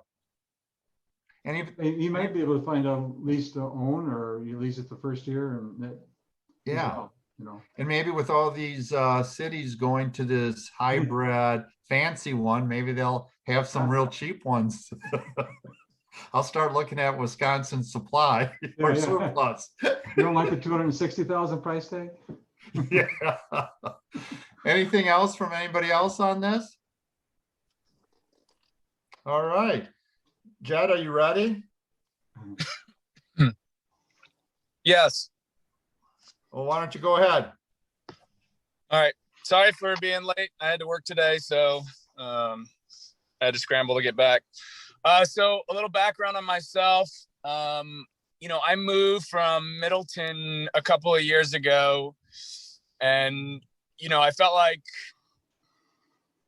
And You might be able to find out lease to own, or you lease it the first year and that. yeah. And maybe with all these cities going to this hybrid fancy one, maybe they'll have some real cheap ones. I'll start looking at Wisconsin supply or surplus. You don't like the 260,000 price tag? Yeah. Anything else from anybody else on this? All right. Jed, are you ready? Yes. Well, why don't you go ahead? All right. Sorry for being late. I had to work today, so I had to scramble to get back. So a little background on myself. I moved from Middleton a couple of years ago, and, I felt like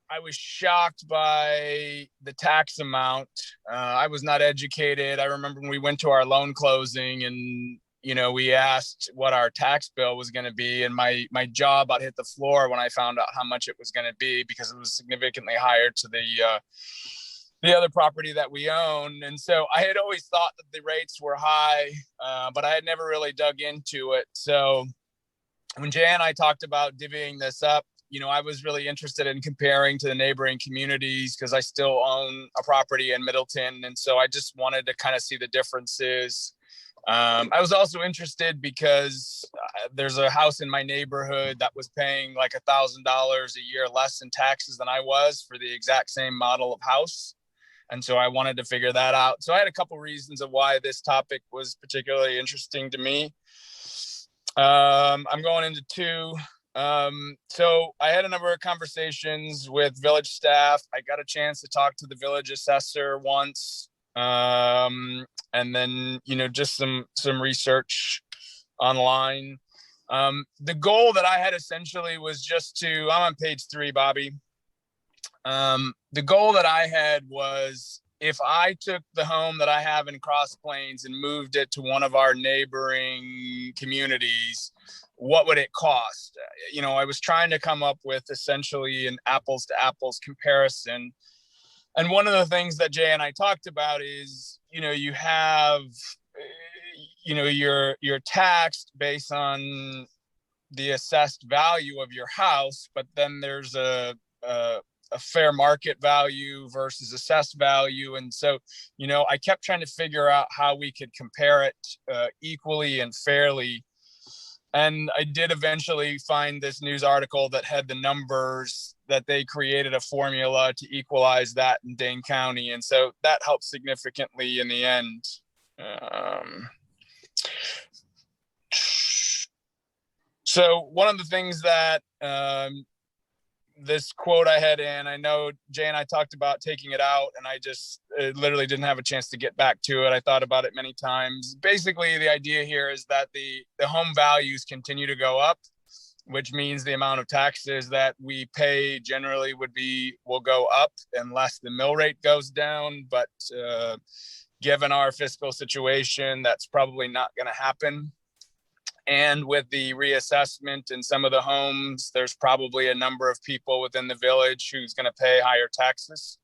I was shocked by the tax amount. I was not educated. I remember when we went to our loan closing and, we asked what our tax bill was going to be, and my jaw about hit the floor when I found out how much it was going to be, because it was significantly higher to the other property that we own. And so I had always thought that the rates were high, but I had never really dug into it. So when Jay and I talked about divvying this up, I was really interested in comparing to the neighboring communities, because I still own a property in Middleton. And so I just wanted to kind of see the differences. I was also interested because there's a house in my neighborhood that was paying like $1,000 a year less in taxes than I was for the exact same model of house. And so I wanted to figure that out. So I had a couple reasons of why this topic was particularly interesting to me. I'm going into two. So I had a number of conversations with village staff. I got a chance to talk to the village assessor once. And then, just some research online. The goal that I had essentially was just I'm on page 3, Bobby. The goal that I had was, if I took the home that I have in Cross Plains and moved it to one of our neighboring communities, what would it cost? I was trying to come up with essentially an apples to apples comparison. And one of the things that Jay and I talked about is, you have, you're taxed based on the assessed value of your house, but then there's a fair market value versus assessed value. And so, I kept trying to figure out how we could compare it equally and fairly. And I did eventually find this news article that had the numbers, that they created a formula to equalize that in Dane County. And so that helped significantly in the end. So one of the things that this quote I had in, I know Jay and I talked about taking it out, and I just literally didn't have a chance to get back to it. I thought about it many times. Basically, the idea here is that the home values continue to go up, which means the amount of taxes that we pay generally will go up unless the mill rate goes down. But given our fiscal situation, that's probably not going to happen. And with the reassessment in some of the homes, there's probably a number of people within the village who's going to pay higher taxes.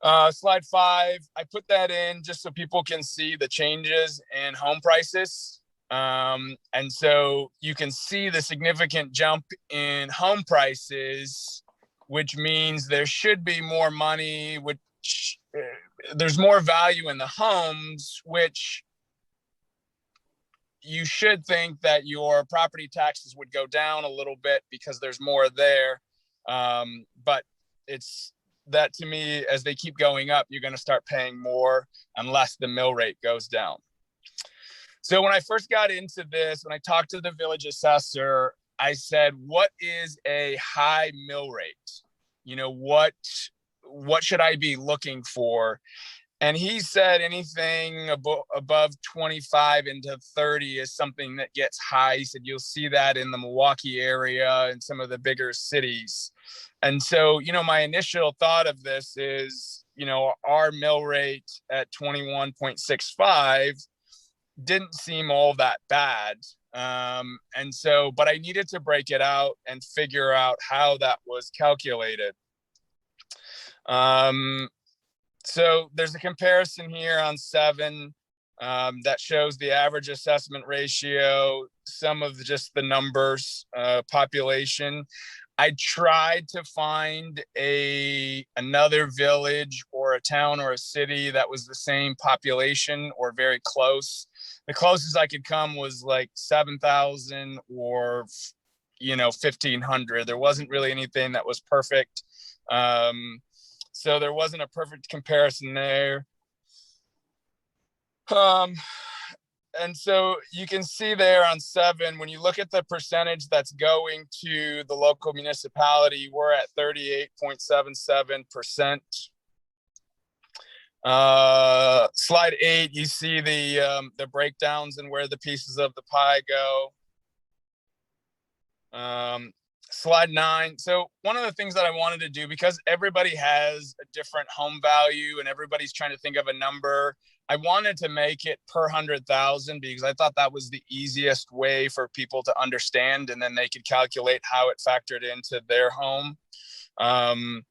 Slide 5, I put that in just so people can see the changes in home prices. And so you can see the significant jump in home prices, which means there should be more money, which there's more value in the homes, which you should think that your property taxes would go down a little bit because there's more there. But it's that, to me, as they keep going up, you're going to start paying more unless the mill rate goes down. So when I first got into this, when I talked to the village assessor, I said, what is a high mill rate? What should I be looking for? And he said anything above 25 into 30 is something that gets high. He said you'll see that in the Milwaukee area and some of the bigger cities. And so, my initial thought of this is, our mill rate at 21.65 didn't seem all that bad. And so, but I needed to break it out and figure out how that was calculated. So there's a comparison here on 7 that shows the average assessment ratio, some of just the numbers, population. I tried to find another village or a town or a city that was the same population or very close. The closest I could come was like 7,000 or 1,500. There wasn't really anything that was perfect. So there wasn't a perfect comparison there. And so you can see there on 7, when you look at the percentage that's going to the local municipality, we're at 38.77%. Slide 8, you see the breakdowns and where the pieces of the pie go. Slide 9. So one of the things that I wanted to do, because everybody has a different home value and everybody's trying to think of a number, I wanted to make it per 100,000 because I thought that was the easiest way for people to understand, and then they could calculate how it factored into their home. And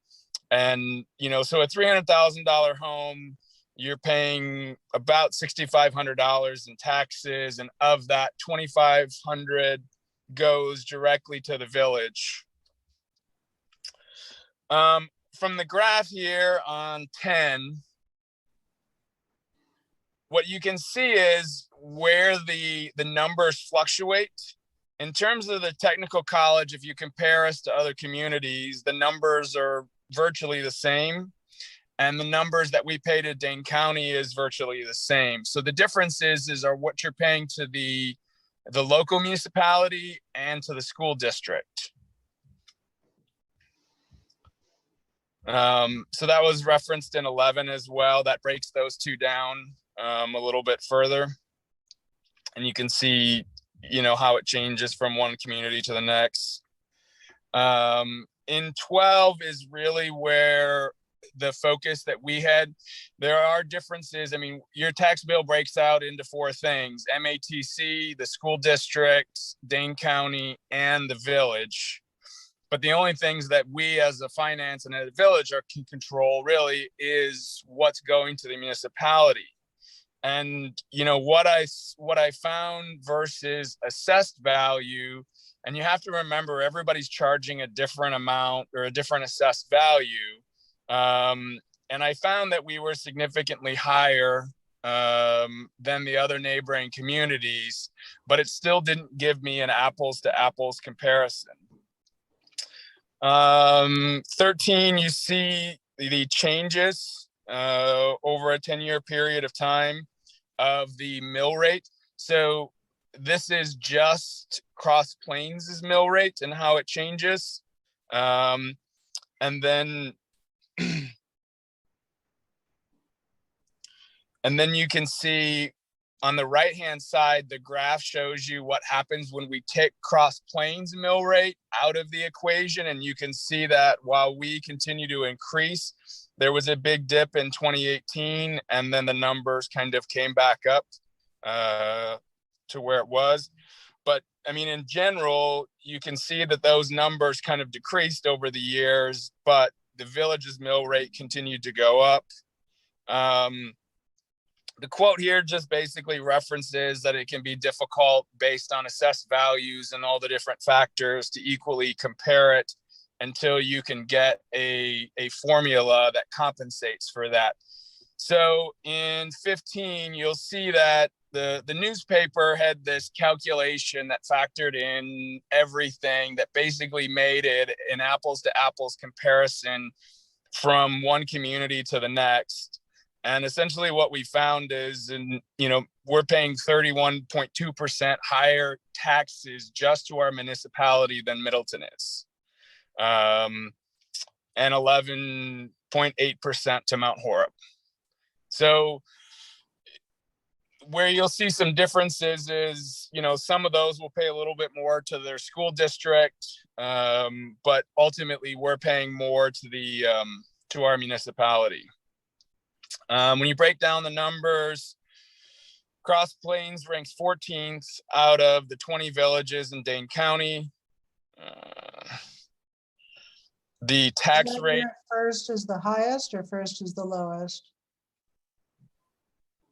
so a $300,000 home, you're paying about $6,500 in taxes, and of that, $2,500 goes directly to the village. From the graph here on 10, what you can see is where the numbers fluctuate. In terms of the technical college, if you compare us to other communities, the numbers are virtually the same. And the numbers that we pay to Dane County is virtually the same. So the difference is what you're paying to the local municipality and to the school district. So that was referenced in 11 as well. That breaks those two down a little bit further. And you can see, how it changes from one community to the next. In 12 is really where the focus that we had. There are differences. I mean, your tax bill breaks out into 4 things: MATC, the school district, Dane County, and the village. But the only things that we as a finance and a village can control really is what's going to the municipality. And what I found versus assessed value, and you have to remember everybody's charging a different amount or a different assessed value. And I found that we were significantly higher than the other neighboring communities, but it still didn't give me an apples to apples comparison. 13, you see the changes over a 10-year period of time of the mill rate. So this is just Cross Plains' mill rate and how it changes. And then you can see on the right-hand side, the graph shows you what happens when we take Cross Plains mill rate out of the equation. And you can see that while we continue to increase, there was a big dip in 2018, and then the numbers kind of came back up to where it was. But I mean, in general, you can see that those numbers kind of decreased over the years, but the village's mill rate continued to go up. The quote here just basically references that it can be difficult based on assessed values and all the different factors to equally compare it until you can get a formula that compensates for that. So in 15, you'll see that the newspaper had this calculation that factored in everything that basically made it an apples to apples comparison from one community to the next. And essentially what we found is, we're paying 31.2% higher taxes just to our municipality than Middleton is. And 11.8% to Mount Horeb. So where you'll see some differences is, some of those will pay a little bit more to their school district, but ultimately we're paying more to our municipality. When you break down the numbers, Cross Plains ranks 14th out of the 20 villages in Dane County. The tax rate. First is the highest or first is the lowest?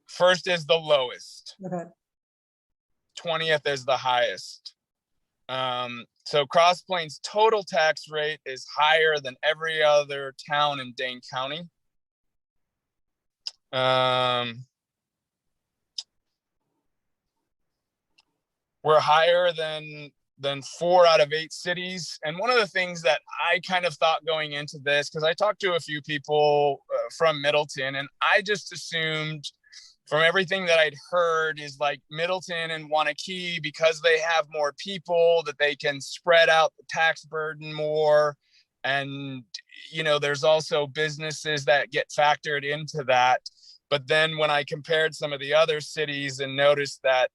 First is the lowest. Okay. 20th is the highest. So Cross Plains total tax rate is higher than every other town in Dane County. We're higher than 4 out of 8 cities. And one of the things that I kind of thought going into this, because I talked to a few people from Middleton, and I just assumed from everything that I'd heard is like Middleton and Wanakee, because they have more people, that they can spread out the tax burden more. And, there's also businesses that get factored into that. But then when I compared some of the other cities and noticed that,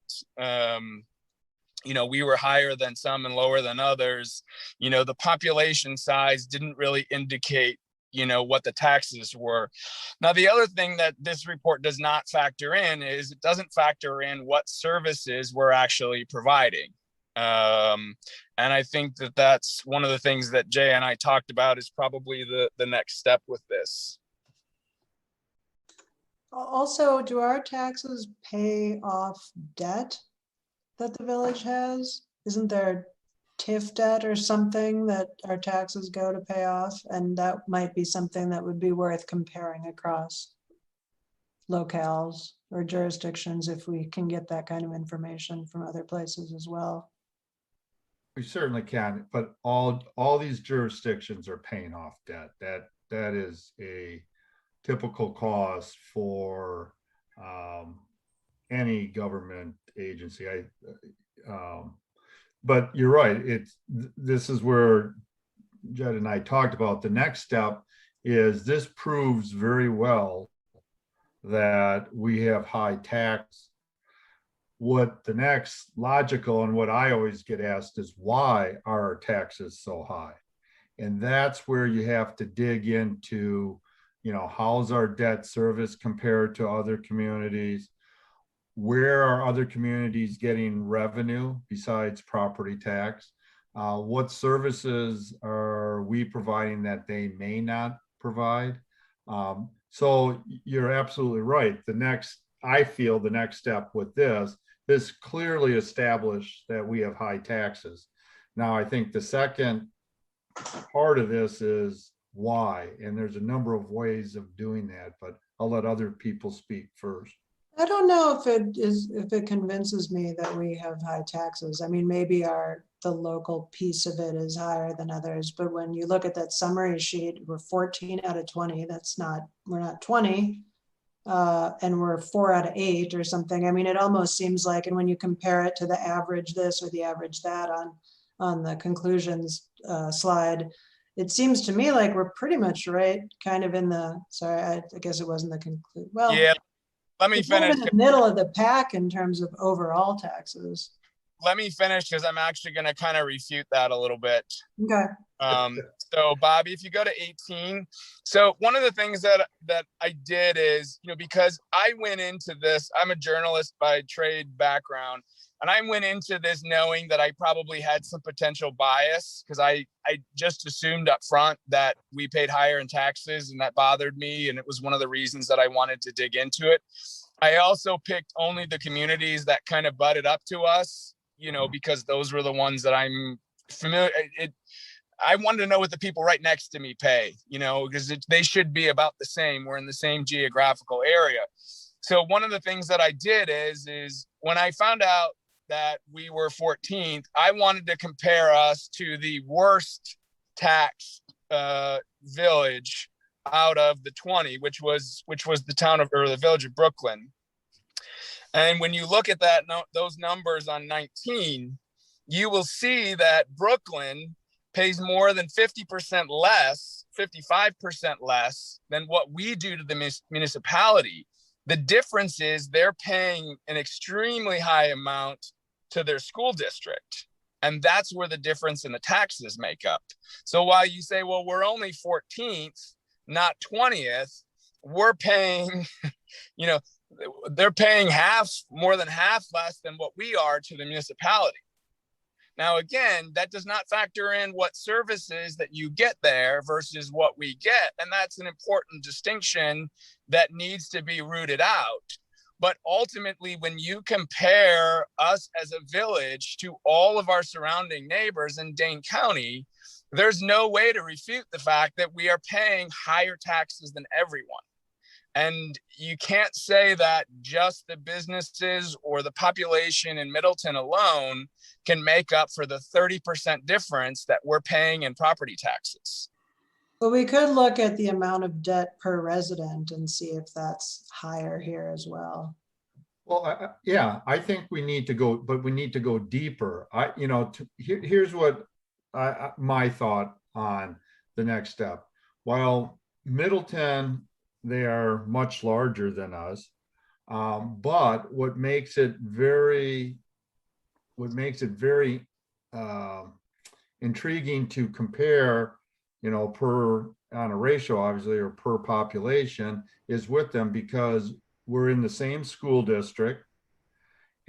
we were higher than some and lower than others, the population size didn't really indicate, what the taxes were. Now, the other thing that this report does not factor in is it doesn't factor in what services we're actually providing. And I think that that's one of the things that Jay and I talked about is probably the next step with this. Also, do our taxes pay off debt that the village has? Isn't there TIF debt or something that our taxes go to pay off? And that might be something that would be worth comparing across locales or jurisdictions if we can get that kind of information from other places as well. We certainly can, but all these jurisdictions are paying off debt. That is a typical cost for any government agency. But you're right. This is where Jed and I talked about. The next step is this proves very well that we have high tax. What the next logical and what I always get asked is, why are our taxes so high? And that's where you have to dig into, how's our debt service compared to other communities? Where are other communities getting revenue besides property tax? What services are we providing that they may not provide? So you're absolutely right. I feel the next step with this clearly established that we have high taxes. Now, I think the second part of this is why, and there's a number of ways of doing that, but I'll let other people speak first. I don't know if it convinces me that we have high taxes. I mean, maybe the local piece of it is higher than others, but when you look at that summary sheet, we're 14 out of 20. We're not 20, and we're 4 out of 8 or something. I mean, it almost seems like, and when you compare it to the average this or the average that on the conclusions slide, it seems to me like we're pretty much right, kind of in the, sorry, I guess it wasn't the conclude. Well, yeah. Let me finish. In the middle of the pack in terms of overall taxes. Let me finish because I'm actually going to kind of refute that a little bit. Okay. So Bobby, if you go to 18. So one of the things that I did is, because I went into this, I'm a journalist by trade background, and I went into this knowing that I probably had some potential bias because I just assumed up front that we paid higher in taxes, and that bothered me. And it was one of the reasons that I wanted to dig into it. I also picked only the communities that kind of butted up to us, because those were the ones that I'm familiar. I wanted to know what the people right next to me pay, because they should be about the same. We're in the same geographical area. So one of the things that I did is when I found out that we were 14th, I wanted to compare us to the worst tax village out of the 20, which was the town of, or the village of Brooklyn. And when you look at those numbers on 19, you will see that Brooklyn pays more than 50% less, 55% less than what we do to the municipality. The difference is they're paying an extremely high amount to their school district. And that's where the difference in the taxes make up. So while you say, well, we're only 14th, not 20th, we're paying, you know, they're paying more than half less than what we are to the municipality. Now, again, that does not factor in what services that you get there versus what we get. And that's an important distinction that needs to be rooted out. But ultimately, when you compare us as a village to all of our surrounding neighbors in Dane County, there's no way to refute the fact that we are paying higher taxes than everyone. And you can't say that just the businesses or the population in Middleton alone can make up for the 30% difference that we're paying in property taxes. Well, we could look at the amount of debt per resident and see if that's higher here as well. Well, yeah, I think we need to go, but we need to go deeper. Here's what my thought on the next step. While Middleton, they are much larger than us, but what makes it very intriguing to compare, on a ratio, obviously, or per population, is with them because we're in the same school district,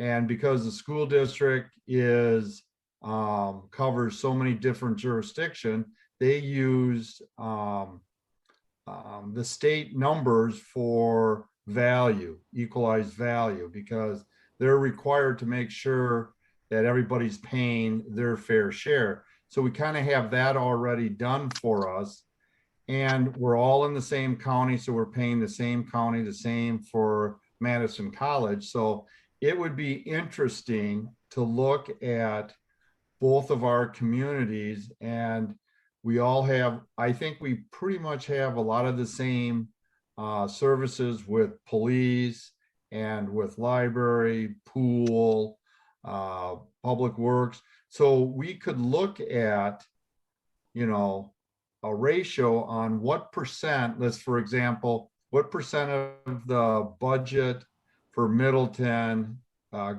and because the school district is covers so many different jurisdictions, they use the state numbers for value, equalized value, because they're required to make sure that everybody's paying their fair share. So we kind of have that already done for us. And we're all in the same county, so we're paying the same county, the same for Madison College. So it would be interesting to look at both of our communities, and we all have, I think we pretty much have a lot of the same services with police and with library, pool, public works. So we could look at, a ratio on what percent, for example, what percent of the budget for Middleton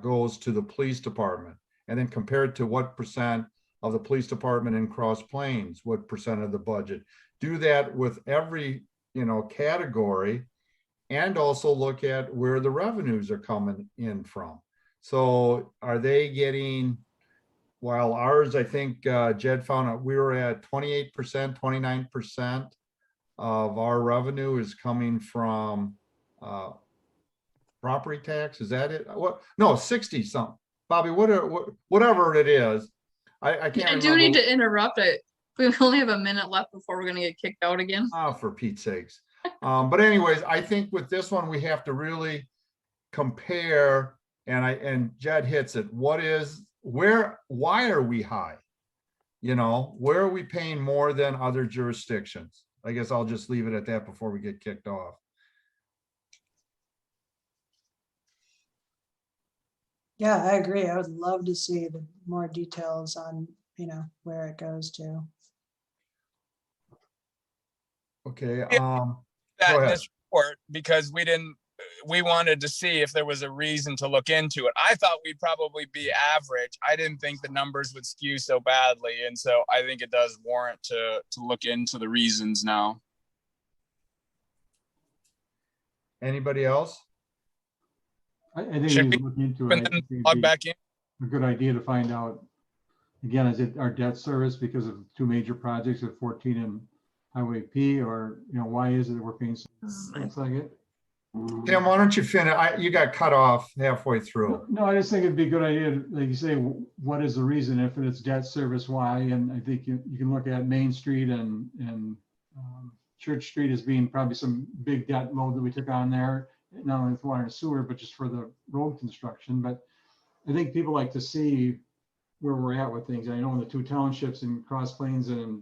goes to the police department, and then compared to what percent of the police department in Cross Plains, what percent of the budget. Do that with every, category, and also look at where the revenues are coming in from. So are they getting, while ours, I think Jed found out we were at 28%, 29% of our revenue is coming from property tax. Is that it? What? No, 60 something. Bobby, whatever it is. I can't. I do need to interrupt it. We only have a minute left before we're going to get kicked out again. Oh, for Pete's sakes. But anyways, I think with this one, we have to really compare, and Jed hits it. Why are we high? Where are we paying more than other jurisdictions? I guess I'll just leave it at that before we get kicked off. Yeah, I agree. I would love to see the more details on, where it goes to. Okay. That in this report, because we wanted to see if there was a reason to look into it. I thought we'd probably be average. I didn't think the numbers would skew so badly. And so I think it does warrant to look into the reasons now. Anybody else? I think we need to look into it. Log back in. A good idea to find out, again, is it our debt service because of two major projects at 14 and Highway P, or, why is it that we're paying so much? Looks like it. Tim, why don't you finish? You got cut off halfway through. No, I just think it'd be a good idea, like you say, what is the reason? If it's debt service, why? And I think you can look at Main Street and Church Street as being probably some big debt load that we took on there, not only with water and sewer, but just for the road construction. But I think people like to see where we're at with things. I know in the two townships in Cross Plains and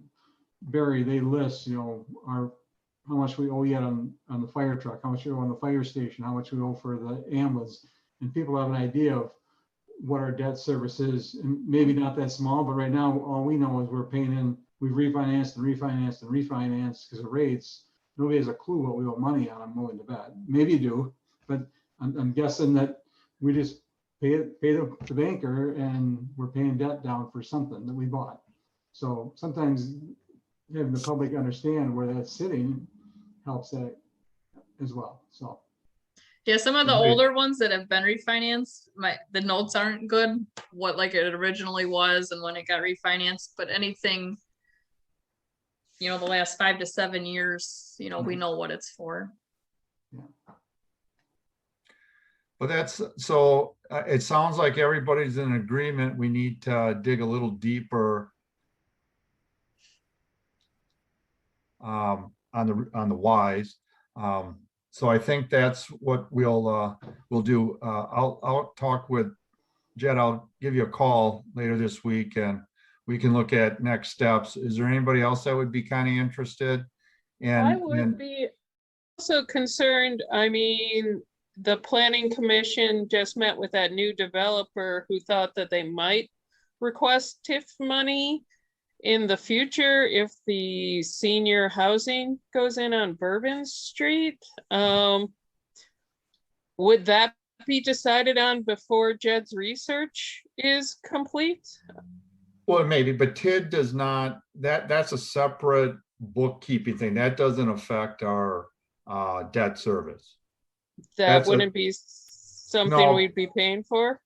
Barry, they list, how much we owe yet on the fire truck, how much we owe on the fire station, how much we owe for the ambulance. And people have an idea of what our debt service is, and maybe not that small, but right now, all we know is we're paying in, we've refinanced and refinanced and refinanced because of rates. Nobody has a clue what we owe money on, I'm willing to bet. Maybe you do, but I'm guessing that we just pay the banker and we're paying debt down for something that we bought. So sometimes having the public understand where that's sitting helps that as well, so. Yeah, some of the Right. older ones that have been refinanced, the notes aren't good, what like it originally was and when it got refinanced, but anything, the last 5 to 7 years, we know what it's for. But that's, so it sounds like everybody's in agreement. We need to dig a little deeper on the whys. So I think that's what we'll do. I'll talk with Jed. I'll give you a call later this week and we can look at next steps. Is there anybody else that would be kind of interested? I would be also concerned. I mean, the planning commission just met with that new developer who thought that they might request TIF money in the future if the senior housing goes in on Bourbon Street. Would that be decided on before Jed's research is complete? Well, maybe, but TID does not, that's a separate bookkeeping thing. That doesn't affect our debt service. That wouldn't be something No. we'd be paying for?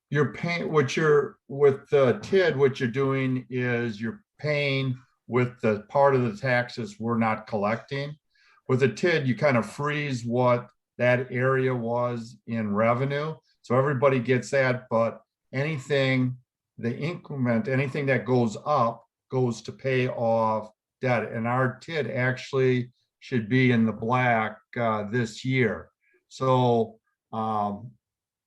You're paying, with the TID, what you're doing is you're paying with the part of the taxes we're not collecting. With the TID, you kind of freeze what that area was in revenue. So everybody gets that, but anything, the increment, anything that goes up goes to pay off debt. And our TID actually should be in the black this year. So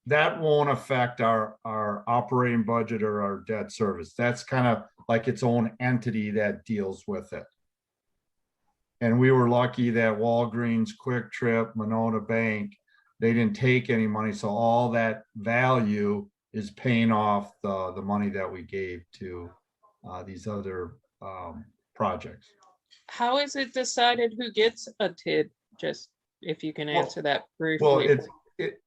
that won't affect our operating budget or our debt service. That's kind of like its own entity that deals with it. And we were lucky that Walgreens, Quick Trip, Monona Bank, they didn't take any money. So all that value is paying off the money that we gave to these other projects. How is it decided who gets a TID? Just if you can answer that briefly. Well,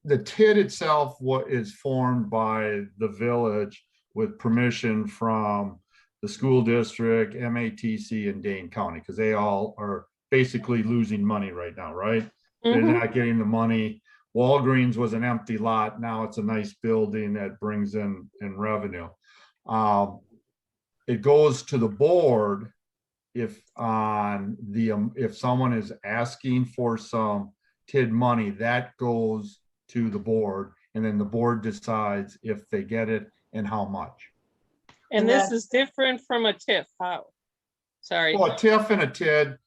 the TID itself is formed by the village with permission from the school district, MATC, and Dane County, because they all are basically losing money right now, right? They're not getting the money. Walgreens was an empty lot. Now it's a nice building that brings in revenue. It goes to the board if someone is asking for some TID money, that goes to the board, and then the board decides if they get it and how much. And this is different from a TIF. How? Sorry. Well, a TIF and a TID,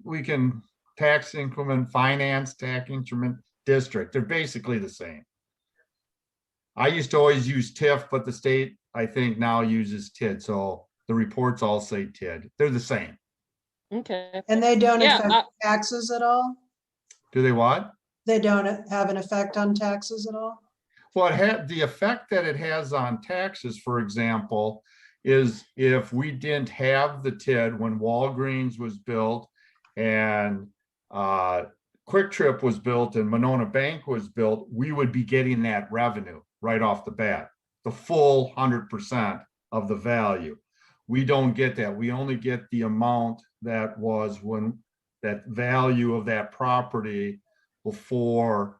we can tax increment, finance, tax increment, district. They're basically the same. I used to always use TIF, but the state, I think, now uses TID. So the reports all say TID. They're the same. Okay. And they don't affect taxes at all? Do they what? They don't have an effect on taxes at all? Well, the effect that it has on taxes, for example, is if we didn't have the TID when Walgreens was built and Quick Trip was built and Monona Bank was built, we would be getting that revenue right off the bat, the full 100% of the value. We don't get that. We only get the amount that was when that value of that property before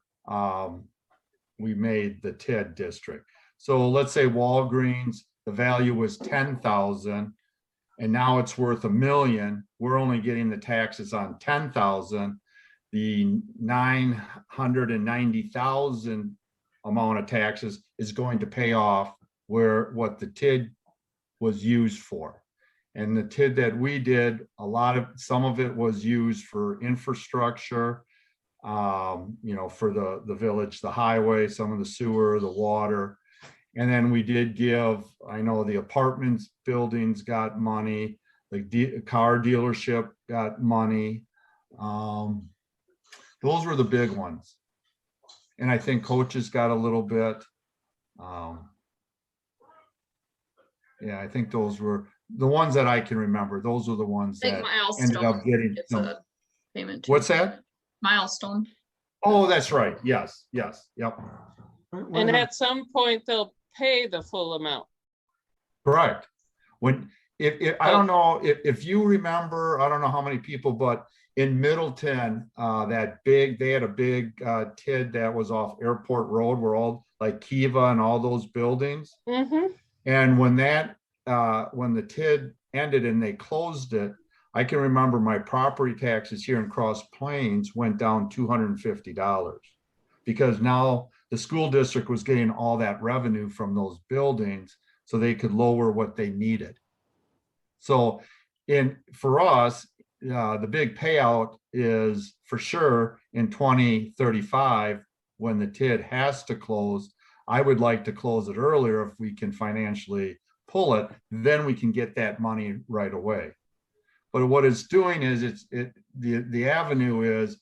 we made the TID district. So let's say Walgreens, the value was 10,000 and now it's worth $1 million. We're only getting the taxes on 10,000. The 990,000 amount of taxes is going to pay off what the TID was used for. And the TID that we did, some of it was used for infrastructure, for the village, the highway, some of the sewer, the water. And then we did give, I know the apartments buildings got money, the car dealership got money. Those were the big ones. And I think coaches got a little bit. Yeah, I think those were the ones that I can remember. Those are the ones that ended up getting. a payment. What's that? Milestone. Oh, that's right. Yes, yes, yep, And at some point, they'll pay the full amount. correct. When, if I don't know if you remember, I don't know how many people, but in Middleton, they had a big TID that was off Airport Road where all like Kiva and all those buildings. Mm-hmm. And when the TID ended and they closed it, I can remember my property taxes here in Cross Plains went down $250 because now the school district was getting all that revenue from those buildings so they could lower what they needed. So for us, the big payout is for sure in 2035 when the TID has to close. I would like to close it earlier if we can financially pull it, then we can get that money right away. But what it's doing is the avenue is,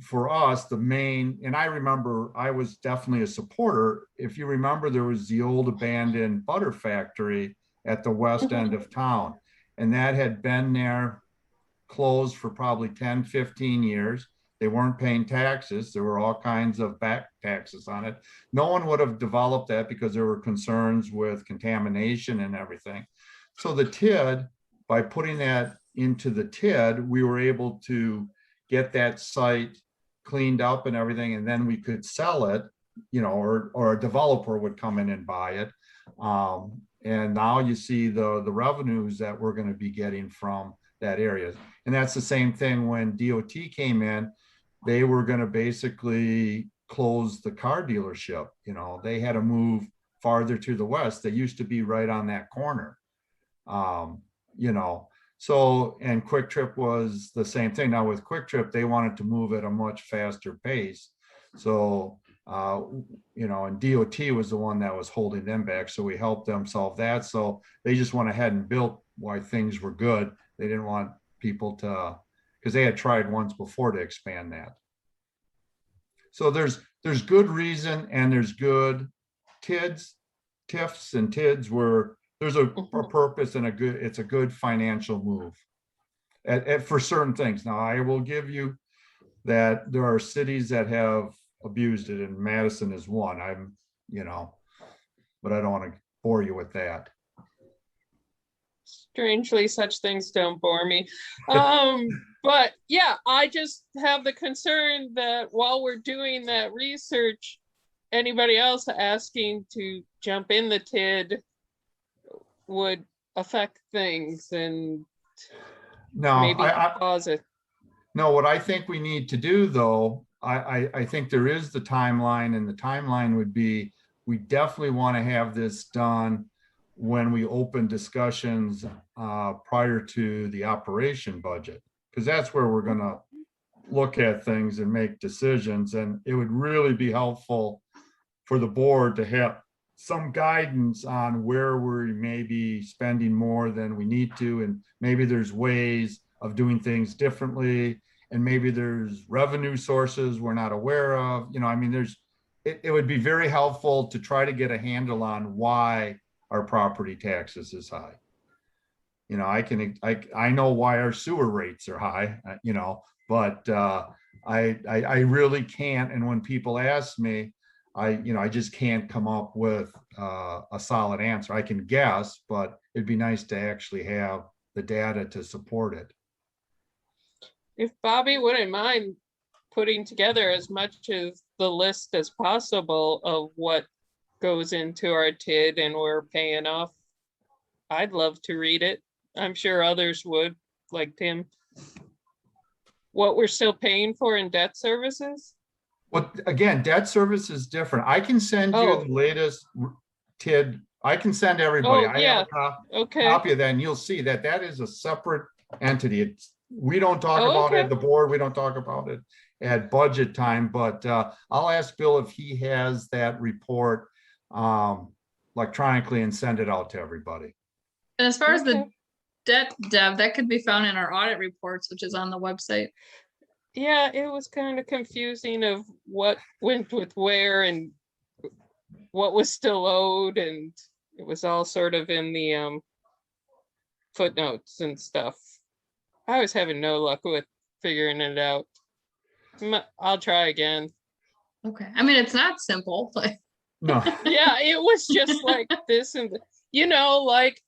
for us, the main, and I remember I was definitely a supporter. If you remember, there was the old abandoned butter factory at the west end of town. And that had been there closed for probably 10, 15 years. They weren't paying taxes. There were all kinds of back taxes on it. No one would have developed that because there were concerns with contamination and everything. So the TID, by putting that into the TID, we were able to get that site cleaned up and everything, and then we could sell it, or a developer would come in and buy it. And now you see the revenues that we're going to be getting from that area. And that's the same thing when DOT came in, they were going to basically close the car dealership. They had to move farther to the west. They used to be right on that corner. So, and Quick Trip was the same thing. Now with Quick Trip, they wanted to move at a much faster pace. So, and DOT was the one that was holding them back. So we helped them solve that. So they just went ahead and built while things were good. They didn't want people to, because they had tried once before to expand that. So there's good reason and there's good TIFs and TIDs where there's a purpose and it's a good financial move for certain things. Now I will give you that there are cities that have abused it, and Madison is one. But I don't want to bore you with that. Strangely, such things don't bore me. But yeah, I just have the concern that while we're doing that research, anybody else asking to jump in the TID would affect things and maybe cause it. No, what I think we need to do though, I think there is the timeline, and the timeline would be, we definitely want to have this done when we open discussions prior to the operation budget, because that's where we're going to look at things and make decisions. And it would really be helpful for the board to have some guidance on where we may be spending more than we need to, and maybe there's ways of doing things differently, and maybe there's revenue sources we're not aware of. It would be very helpful to try to get a handle on why our property taxes is high. I know why our sewer rates are high, but I really can't. And when people ask me, I just can't come up with a solid answer. I can guess, but it'd be nice to actually have the data to support it. If Bobby wouldn't mind putting together as much of the list as possible of what goes into our TID and we're paying off, I'd love to read it. I'm sure others would, like Tim. What we're still paying for in debt services? Well, again, debt service is different. I can send you the latest TID. I can send everybody. I have a copy of that, and you'll see that is a separate entity. We don't talk about it at the board. We don't talk about it at budget time, but I'll ask Bill if he has that report electronically and send it out to everybody. And as far as the debt, Deb, that could be found in our audit reports, which is on the website. Yeah, it was kind of confusing of what went with where and what was still owed, and it was all sort of in the footnotes and stuff. I was having no luck with figuring it out. I'll try again. Okay. I mean, it's not simple, but No, Yeah, it was just like this and like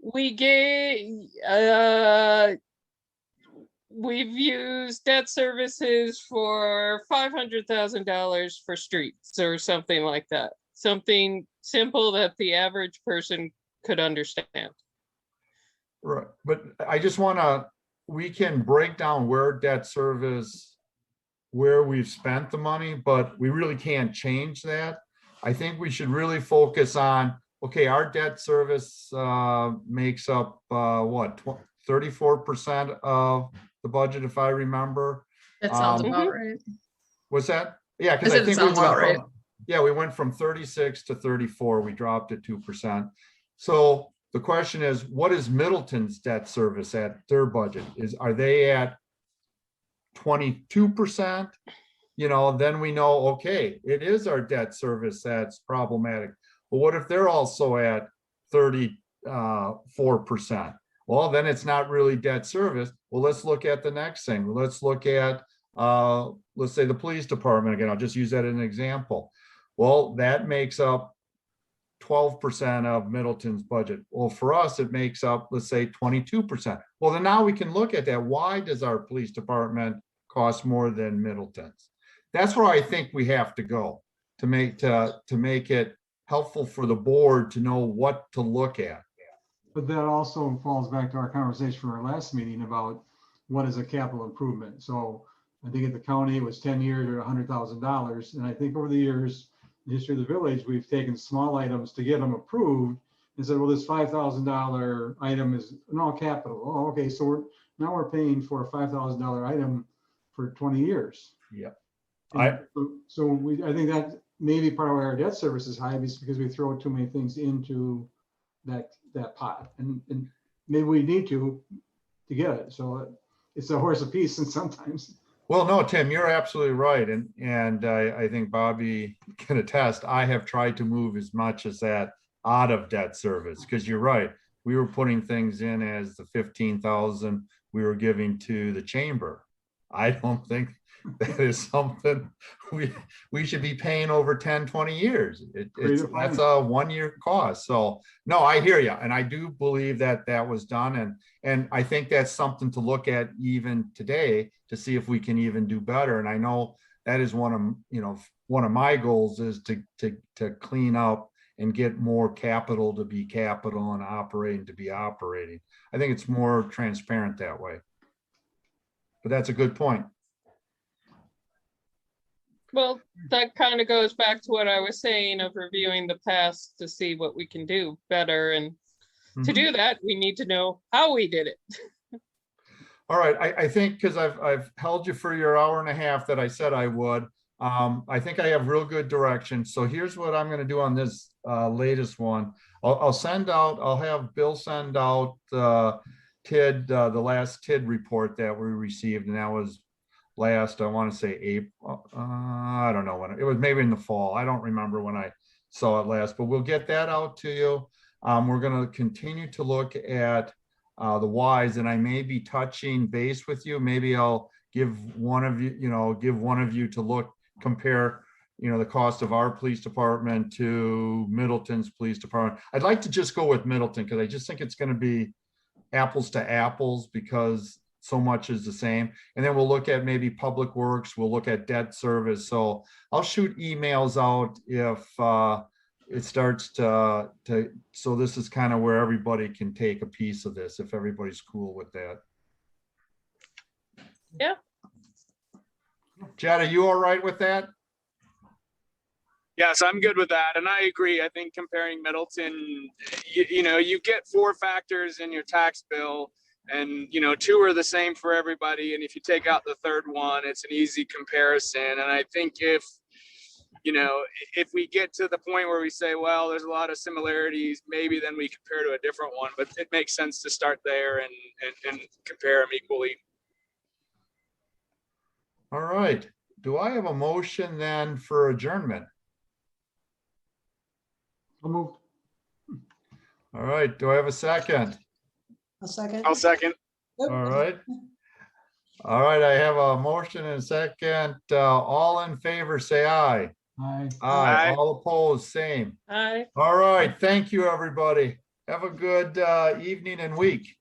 we we've used debt services for $500,000 for streets or something like that. Something simple that the average person could understand. right, but I just wanna, we can break down where debt service, where we've spent the money, but we really can't change that. I think we should really focus on, okay, our debt service makes up what, 34% of the budget, if I remember. that sounds Um, about right. What's that? Yeah, because I I said it think we sounds went about right. from, yeah, we went from 36 to 34, we dropped it 2%. So the question is, what is Middleton's debt service at their budget? Are they at 22%? Then we know, okay, it is our debt service that's problematic. But what if they're also at 34%? Well, then it's not really debt service. Well, let's look at the next thing. Let's look at, let's say the police department again. I'll just use that as an example. Well, that makes up 12% of Middleton's budget. Well, for us, it makes up, let's say 22%. Well, then now we can look at that. Why does our police department cost more than Middleton's? That's where I think we have to go to make it helpful for the board to know what to look at. But that also falls back to our conversation from our last meeting about what is a capital improvement. So I think at the county, it was 10 years or $100,000. And I think over the years, in the history of the village, we've taken small items to get them approved and said, well, this $5,000 item is all capital. Oh, okay, so now we're paying for a $5,000 item for 20 years. Yeah. I think that maybe part of our debt service is high because we throw too many things into that pot, and maybe we need to get it. So it's a horse apiece, and sometimes. Well, no, Tim, you're absolutely right, and I think Bobby can attest. I have tried to move as much as that out of debt service because you're right. We were putting things in as the 15,000 we were giving to the chamber. I don't think that is something we should be paying over 10, 20 years. That's a 1-year cost. So no, I hear you. And I do believe that was done. And I think that's something to look at even today to see if we can even do better. And I know that is one of my goals is to clean up and get more capital to be capital and operating to be operating. I think it's more transparent that way. But that's a good point. Well, that kind of goes back to what I was saying of reviewing the past to see what we can do better. And to do that, we need to know how we did it. All right, I think because I've held you for your hour and a half that I said I would. I think I have real good direction. So here's what I'm going to do on this latest one. I'll have Bill send out the last TID report that we received, and that was last, I want to say April. I don't know when it was, maybe in the fall. I don't remember when I saw it last, but we'll get that out to you. We're going to continue to look at the whys, and I may be touching base with you. Maybe I'll give one of you to compare the cost of our police department to Middleton's police department. I'd like to just go with Middleton because I just think it's going to be apples to apples because so much is the same. And then we'll look at maybe public works, we'll look at debt service. So I'll shoot emails out if it starts to so this is kind of where everybody can take a piece of this, if everybody's cool with that. Yeah. Chad, are you all right with that? Yes, I'm good with that. And I agree. I think comparing Middleton, you get 4 factors in your tax bill, and 2 are the same for everybody. And if you take out the third one, it's an easy comparison. And I think if we get to the point where we say, well, there's a lot of similarities, maybe then we compare to a different one, but it makes sense to start there and compare them equally. All right. Do I have a motion then for adjournment? I'll move. All right. Do I have a second? A second. I'll second. All right. All right, I have a motion and a second. All in favor, say aye. Aye. Aye. Aye. All opposed, same. Hi. All right, thank you, everybody. Have a good evening and week.